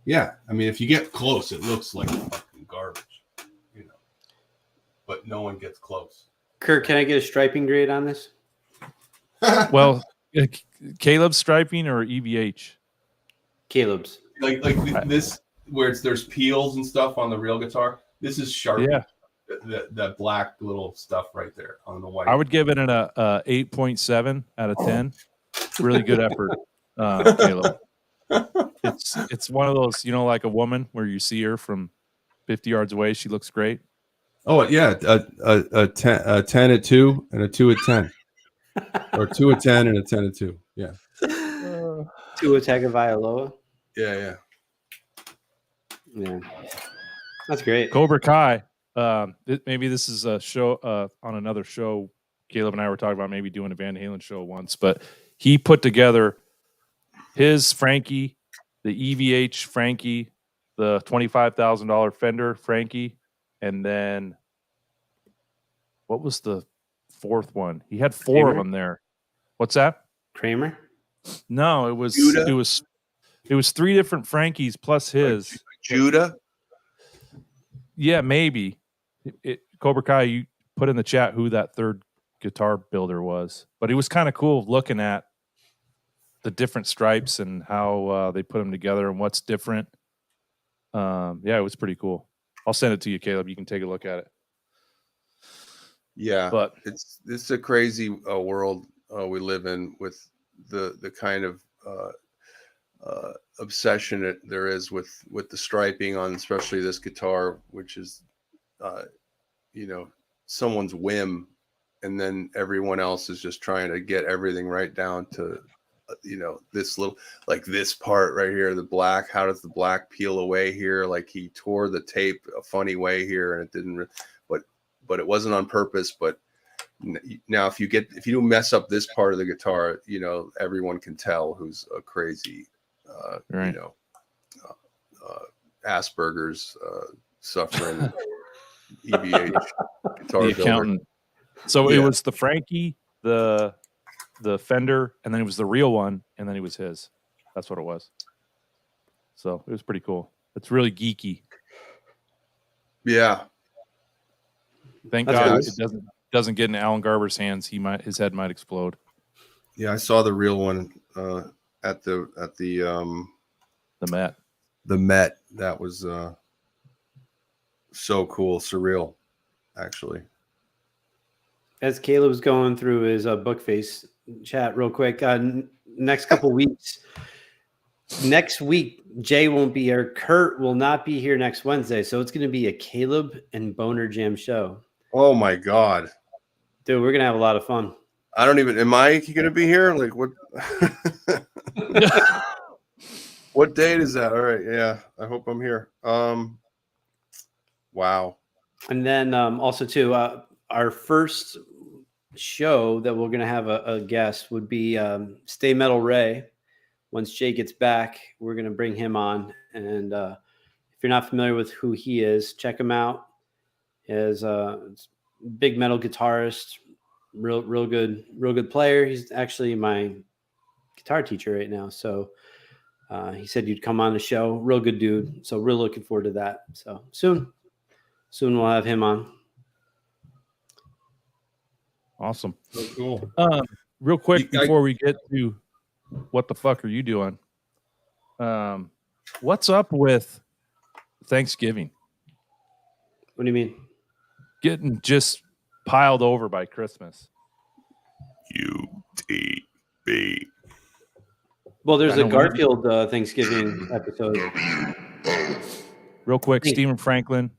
Yeah, I mean, if you get close, it looks like fucking garbage, but no one gets close. Kurt, can I get a striping grade on this? Well, Caleb's striping or EVH? Caleb's. Like this, where there's peels and stuff on the real guitar. This is sharp. Yeah, that black little stuff right there on the white. I would give it an 8.7 out of 10. Really good effort. Caleb. It's one of those, like a woman where you see her from 50 yards away, she looks great. Oh yeah, a 10 at 2 and a 2 at 10, or 2 at 10 and a 10 at 2. Yeah. 2 at Tagovailoa. Yeah. That's great. Cobra Kai. Maybe this is a show on another show. Caleb and I were talking about maybe doing a Van Halen show once, but he put together his Frankie, the EVH Frankie, the $25,000 Fender Frankie, and then what was the fourth one? He had 4 Kramer? of them there. What's that? Kramer? No, it was Judah? it was 3 different Frankies plus his. Judah? Yeah, maybe. Cobra Kai, you put in the chat who that third guitar builder was, but it was kind of cool looking at the different stripes and how they put them together and what's different. It was pretty cool. I'll send it to you, Caleb. You can take a look at it. Yeah, but it's a crazy world we live in with the kind of obsession there is with the striping on especially this guitar, which is someone's whim, and then everyone else is just trying to get everything right down to this little, like this part right here, the black. How does the black peel away here? Like he tore the tape a funny way here, and it didn't. But it wasn't on purpose. But now, if you do mess up this part of the guitar, everyone can tell who's a crazy, Asperger's suffering EVH guitar The builder. accountant. So it Yeah. was the Frankie, the Fender, and then it was the real one, and then it was his. That's what it was. So it was pretty cool. It's really geeky. Yeah. Thank That's God nice. it doesn't get in Alan Garber's hands. His head might explode. Yeah, I saw the real one at the Met. The Met. That was so cool, surreal, actually. As Caleb's going through his book face chat real quick, next couple weeks. Next week, Jay won't be here. Kurt will not be here next Wednesday. So it's going to be a Caleb and BonerJams show. Oh, my God. Dude, we're going to have a lot of fun. I don't even... Am I going to be here? Like, what... What date is that? All right, yeah. I hope I'm here. Wow. And then also, too, our first show that we're going to have a guest would be Stay Metal Ray. Once Jay gets back, we're going to bring him on. And if you're not familiar with who he is, check him out. He's a big metal guitarist, real good player. He's actually my guitar teacher right now. So he said you'd come on the show. Real good dude. So real looking forward to that. So soon we'll have him on. Awesome. So cool. Real quick before we get to what the fuck are you doing? What's up with Thanksgiving? What do you mean? Getting just piled over by Christmas. UTB. Well, there's a Garfield Thanksgiving episode. Real quick, Stephen Franklin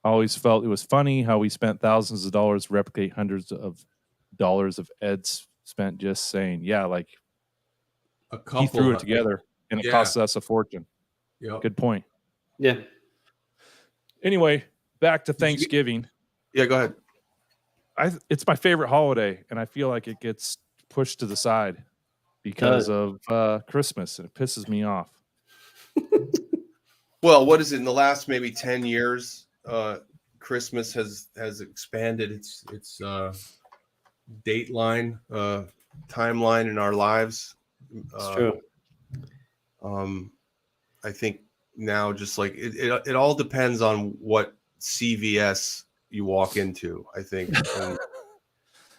always felt it was funny how we spent thousands of dollars to replicate hundreds of dollars of Ed's spent just saying, yeah, like he threw it together and it cost us a fortune. Yep. Good point. Yeah. Anyway, back to Thanksgiving. Yeah, go ahead. It's my favorite holiday, and I feel like it gets pushed to the side because of Christmas, and it pisses me off. Well, what is it? In the last maybe 10 years, Christmas has expanded its dateline, timeline in our lives. It's true. I think now just like it all depends on what CVS you walk into, I think.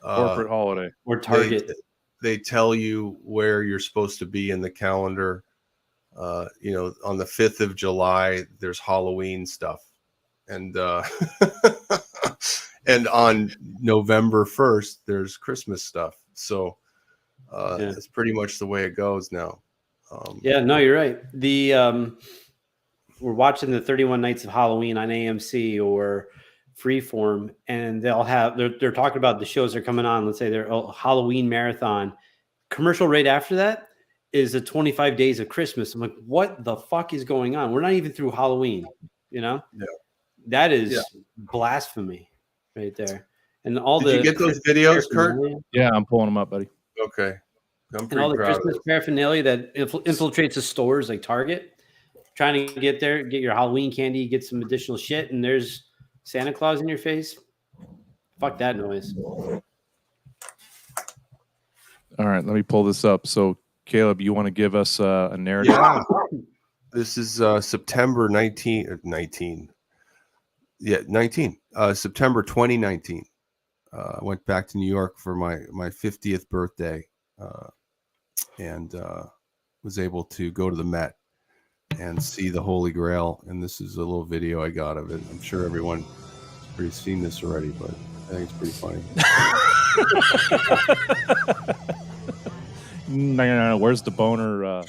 Corporate holiday. Or Target. They tell you where you're supposed to be in the calendar. On the 5th of July, there's Halloween stuff. And and on November 1st, there's Christmas stuff. So that's pretty much the way it goes now. No, you're right. We're watching the 31 Nights of Halloween on AMC or Freeform, and they're talking about the shows that are coming on. Let's say they're Halloween marathon. Commercial right after that is the 25 Days of Christmas. I'm like, what the fuck is going on? We're not even through Halloween, Yeah. That is blasphemy right there. And Did you get those videos, Kurt? Yeah, I'm pulling them up, buddy. Okay. And all the Christmas paraphernalia that infiltrates the stores like Target, trying to get there, get your Halloween candy, get some additional shit, and there's Santa Claus in your face. Fuck that noise. All right, let me pull this up. So, Caleb, you want to give us a narrative? Yeah. This is September 19. Yeah, 19. September 2019. I went back to New York for my 50th birthday and was able to go to the Met and see the Holy Grail. And this is a little video I got of it. I'm sure everyone has pretty seen this already, but I think it's pretty funny. No. Where's the boner?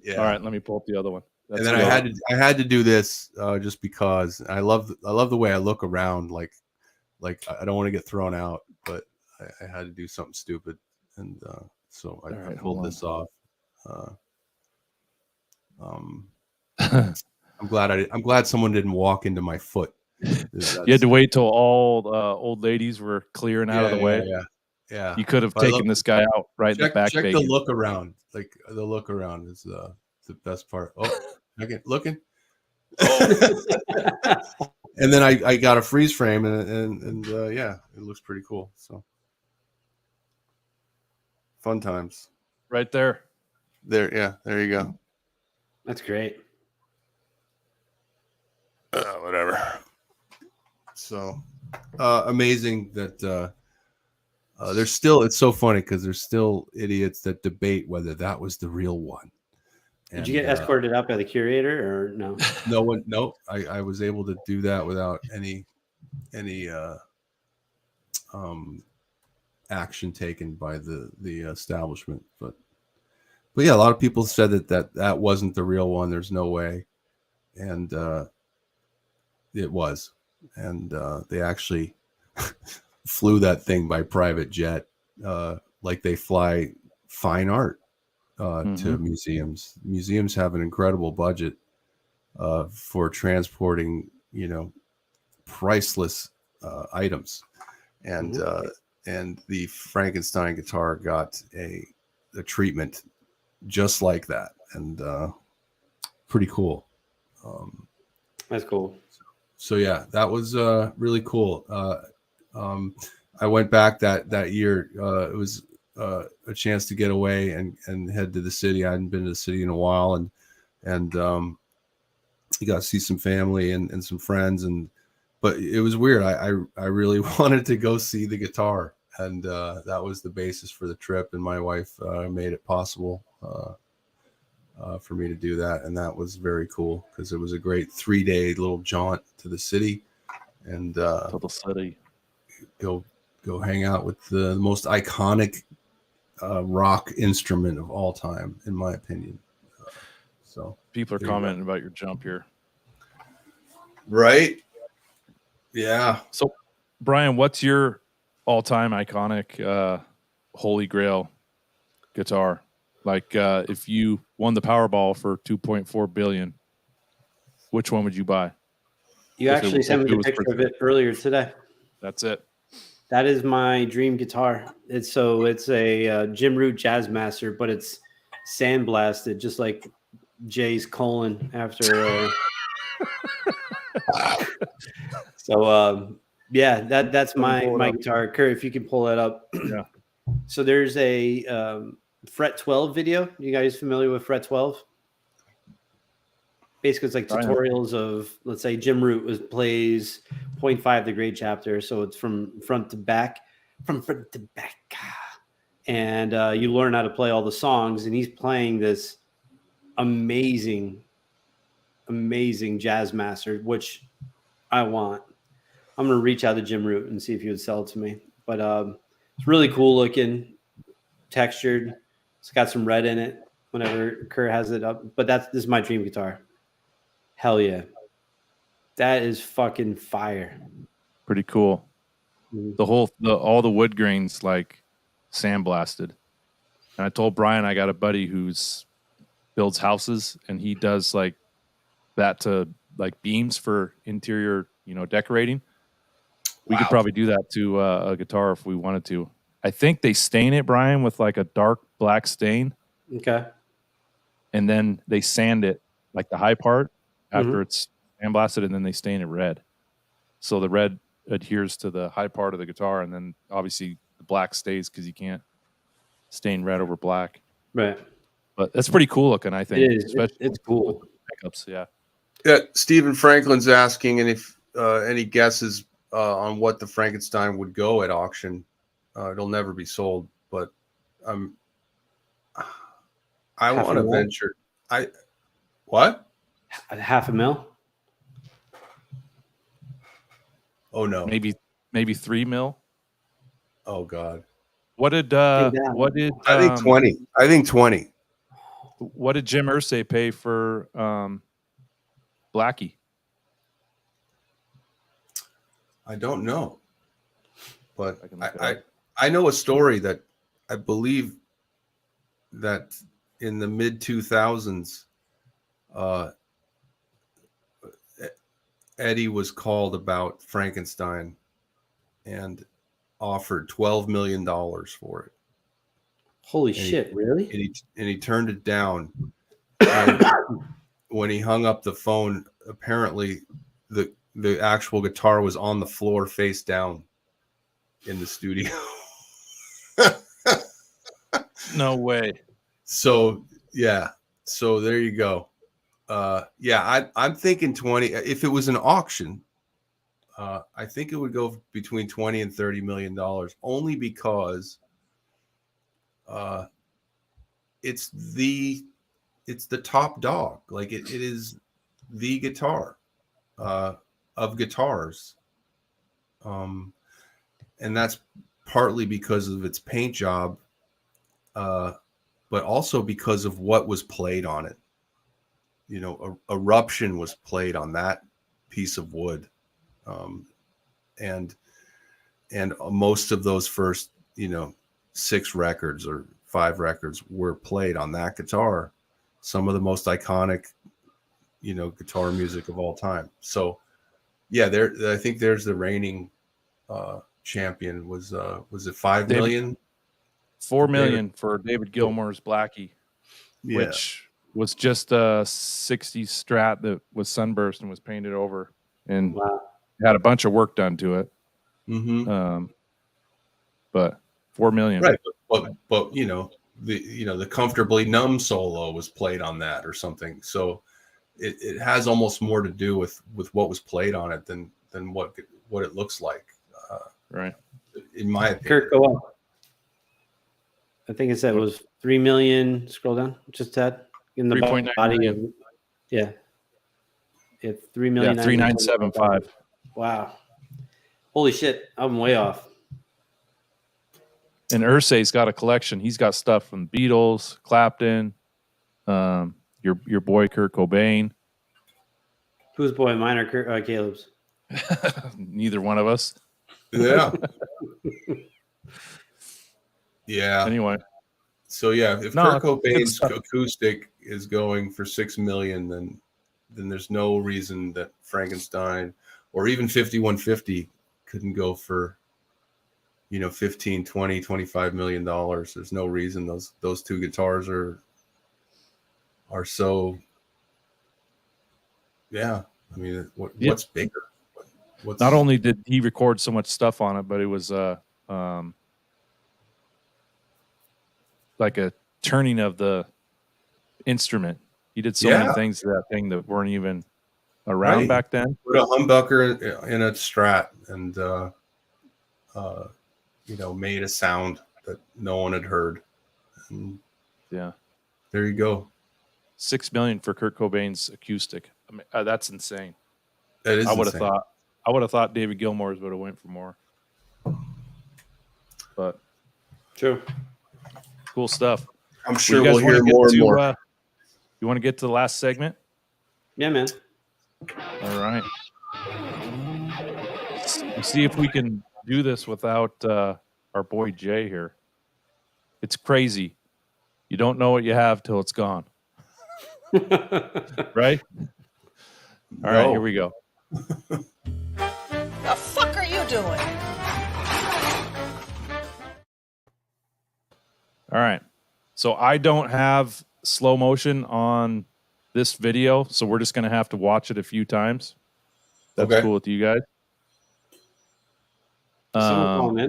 Yeah. All right, let me pull up the other one. And then I had to do this just because I love the way I look around. Like I don't want to get thrown out, but I had to do something stupid, and so I pulled this off. I'm glad someone didn't walk into my foot. You had to wait till all old ladies were clearing out of the way. Yeah. You could have taken this guy out right in the back. Check the look around. Like the look around is the best part. Oh, again, looking. And then I got a freeze frame, and yeah, it looks pretty cool. So fun times. Right there. There, yeah, there you go. That's great. Whatever. So amazing that there's still. It's so funny because there's still idiots that debate whether that was the real one. Did you get escorted out by the curator or no? No one. No, I was able to do that without any action taken by the establishment. But yeah, a lot of people said that wasn't the real one. There's no way, and it was, and they actually flew that thing by private jet, like they fly fine art to museums. Museums have an incredible budget for transporting, priceless items, and the Frankenstein guitar got a treatment just like that, and pretty cool. That's cool. So yeah, that was really cool. I went back that year. It was a chance to get away and head to the city. I hadn't been to the city in a while, and you got to see some family and some friends, but it was weird. I really wanted to go see the guitar, and that was the basis for the trip. And my wife made it possible for me to do that, and that was very cool because it was a great 3-day little jaunt to the city, and To the city. go hang out with the most iconic rock instrument of all time, in my opinion. So People are commenting about your jump here. Right? Yeah. So, Brian, what's your all-time iconic Holy Grail guitar? Like, if you won the Powerball for $2.4 billion, which one would you buy? You actually sent me a picture of it earlier today. That's it. That is my dream guitar. It's a Jim Root Jazzmaster, but it's sandblasted, just like Jay's colon after. Yeah, that's my guitar. Kurt, if you can pull that up. Yeah. So there's a Fret 12 video. You guys familiar with Fret 12? Basically, it's like tutorials of, let's say, Jim Root plays 0.5 the grade chapter, so it's from front to back, and you learn how to play all the songs. And he's playing this amazing jazz master, which I want. I'm gonna reach out to Jim Root and see if he would sell it to me. But it's really cool looking, textured. It's got some red in it. Whenever Kurt has it up, but this is my dream guitar. Hell yeah. That is fucking fire. Pretty cool. All the wood grains like sandblasted. And I told Brian I got a buddy who's builds houses, and he does like that to like beams for interior, decorating. We could probably do that to a guitar if we wanted to. I think they stain it, Brian, with like a dark black stain. Okay. And then they sand it, like the high part, after it's sandblasted, and then they stain it red. So the red adheres to the high part of the guitar, and then obviously the black stays because you can't stain red over black. Right. But that's pretty cool looking, I think. It is. It's cool. Pickups, yeah. Yeah. Stephen Franklin's asking, and if any guesses on what the Frankenstein would go at auction. It'll never be sold, but I want to venture. What? $500,000? Oh no. Maybe $3 million. Oh God. I think 20. I think 20. What did Jim Irsay pay for Blackie? I don't know. But I know a story that I believe that in the mid 2000s, Eddie was called about Frankenstein and offered $12 million for it. Holy shit! Really? And he turned it down. And when he hung up the phone, apparently the actual guitar was on the floor face down in the studio. No way. So yeah, so there you go. I'm thinking 20. If it was an auction, I think it would go between 20 and 30 million dollars, only because it's the top dog. Like it is the guitar of guitars, and that's partly because of its paint job, but also because of what was played on it. You know, Eruption was played on that piece of wood, and most of those first 6 records or 5 records were played on that guitar. Some of the most iconic guitar music of all time. So yeah, I think there's the reigning champion. Was it 5 million? 4 million for David Gilmour's Blackie, which was just a 60 Strat that was sunburst and was painted over and had a bunch of work done to it. But 4 million, right? But the Comfortably Numb solo was played on that or something. So it has almost more to do with what was played on it than what it looks like. Right. In my opinion. Kurt, go up. I think it said it was 3 million. Scroll down just a tad. In the body of, yeah. 3 million. Yeah, 3975. Wow. Holy shit. I'm way off. And Ursay's got a collection. He's got stuff from Beatles, Clapton, your boy Kurt Cobain. Whose boy? Mine or Caleb's? Neither one of us. Yeah. Yeah. Anyway. So yeah, if Kurt Cobain's acoustic is going for 6 million, then there's no reason that Frankenstein or even 5150 couldn't go for 15, 20, 25 million dollars. There's no reason those two guitars are so. Yeah, I mean, what's bigger? Not only did he record so much stuff on it, but it was like a turning of the instrument. He did so many things to that thing that weren't even around back then. Put a humbucker in a Strat and made a sound that no one had heard. And yeah, there you go. 6 million for Kurt Cobain's acoustic. I mean, that's insane. That is. I would have thought David Gilmour's would have went for more. But true. Cool stuff. I'm sure we'll hear more and more. You want to get to the last segment? Yeah, man. All right. Let's see if we can do this without our boy Jay here. It's crazy. You don't know what you have till it's gone. Right? All right, here we go. The fuck are you doing? All right. So I don't have slow motion on this video, so we're just going to have to watch it a few times. That's cool with you guys. I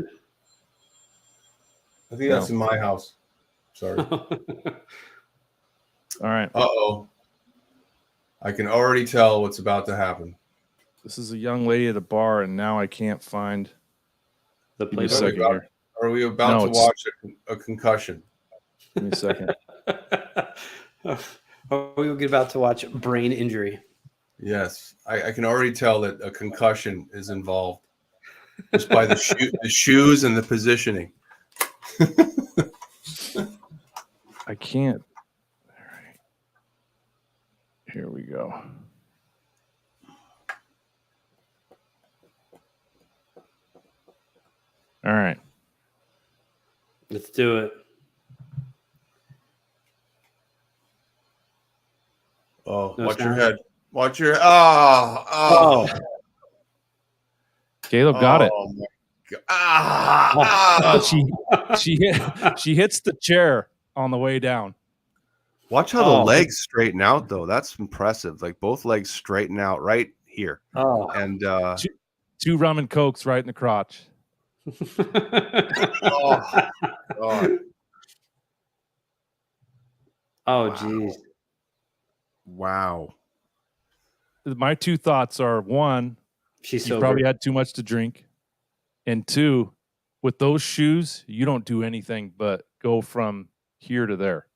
think that's in my house. Sorry. All right. Uh-oh. I can already tell what's about to happen. This is a young lady at a bar, and now I can't find the place. Are we about to watch a concussion? Give me a second. Are we about to watch brain injury? Yes. I can already tell that a concussion is involved just by the shoes and the positioning. I can't. All right. Here we go. All right. Let's do it. Oh, watch your head. Watch your oh. Caleb got it. My God. She hits the chair on the way down. Watch how the legs straighten out, though. That's impressive. Like both legs straighten out right here. Oh, and two rum and cokes right in the crotch. Oh, God. Oh, geez. Wow. My two thoughts are: one, she's you sober. probably had too much to drink, and two, with those shoes, you don't do anything but go from here to there.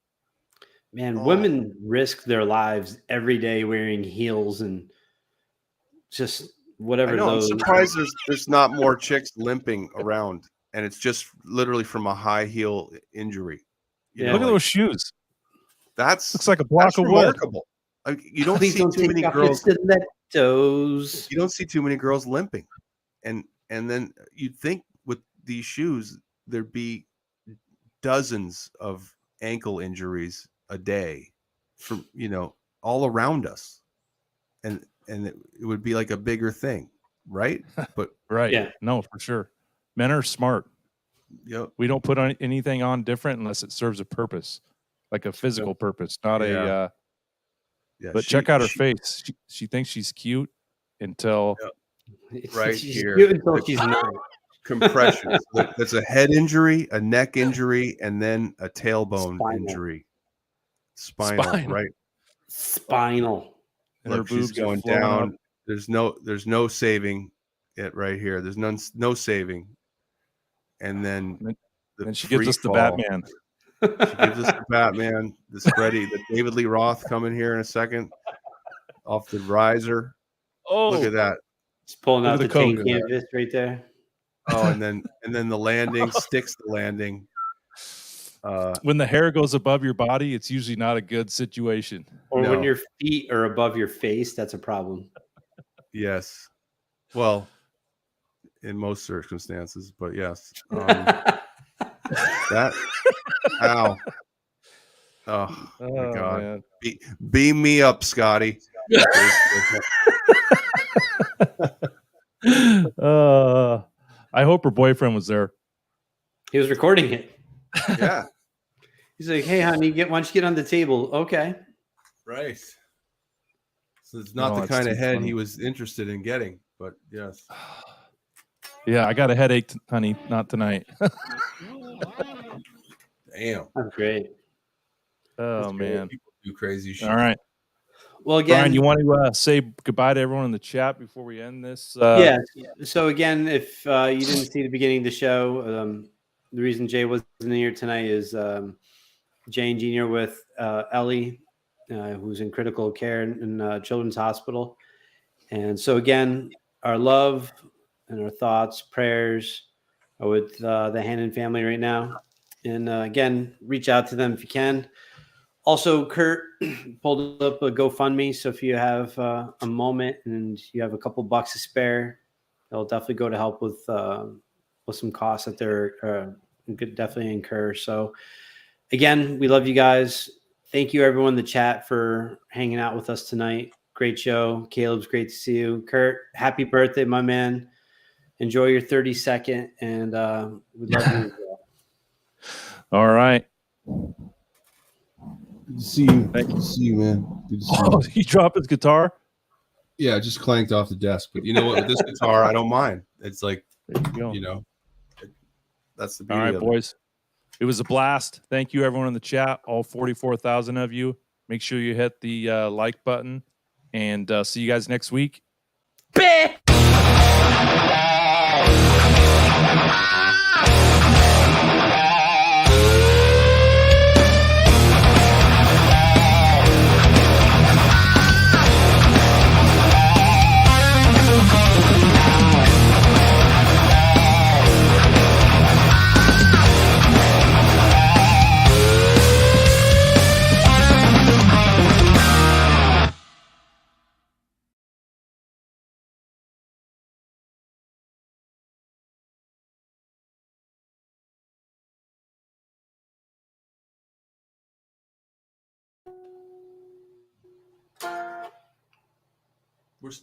Man, women risk their lives every day wearing heels and just whatever I know. those. I'm surprised there's not more chicks limping around, and it's just literally from a high heel injury. You know, Look at like, those shoes. That's looks like a block of remarkable. Like, you don't Please see don't too take many off your girls. stilettos. You don't see too many girls limping, and then you'd think with these shoes there'd be dozens of ankle injuries a day from all around us, and it would be like a bigger thing, right? But Right. Yeah. No, for sure. Men are smart. Yep. We don't put anything on different unless it serves a purpose, like a physical purpose, not Yeah. But check out her face. She thinks she's cute until right She's here. cute until she's not. Compression. That's a head injury, a neck injury, and then a tailbone injury. Spinal, right? Spinal. And her Look, she's boobs are going flowing down. up. There's no saving it right here. There's no saving. And then And she gives us the fall. Batman. She gives us the Batman. The David Lee Roth coming here in a second off the riser. Oh, look at that! It's pulling Look out at the the tank coat. canvas right there. Oh, and then the landing sticks the landing. When the hair goes above your body, it's usually not a good situation. Or No. when your feet are above your face, that's a problem. Yes. Well, in most circumstances, but yes. That. Ow. Oh my God. Man. Beam me up, Scotty. I hope her boyfriend was there. He was recording it. Yeah. He's like, "Hey, honey, why don't you get on the table?" Okay. Right. So it's not No, the that's kind of too head funny. he was interested in getting, but yes. Yeah, I got a headache, honey. Not tonight. Damn. That's great. Oh, That's great. man. People do crazy shit. All right. Well, again, Brian, you want to say goodbye to everyone in the chat before we end this? yeah. So again, if you didn't see the beginning of the show, the reason Jay wasn't here tonight is Jay and Junior with Ellie, who's in critical care in Children's Hospital. And so again, our love and our thoughts, prayers are with the Hannon family right now. And again, reach out to them if you can. Also, Kurt pulled up a GoFundMe. So if you have a moment and you have a couple bucks to spare, it'll definitely go to help with some costs that they're could definitely incur. So again, we love you guys. Thank you, everyone in the chat, for hanging out with us tonight. Great show. Caleb's great to see you. Kurt, happy birthday, my man. Enjoy your 32nd, and we love you as well. All right. Good to see you. Good to see you, man. Good to see Oh, you. he dropped his guitar? Yeah, it just clanked off the desk. But You know what? With this guitar, I don't mind. It's like, There you go. That's the All beauty right, of boys. It was a blast. Thank you, everyone in the chat, all 44,000 of you. Make sure you hit the like button, and see you guys next week. Bitch!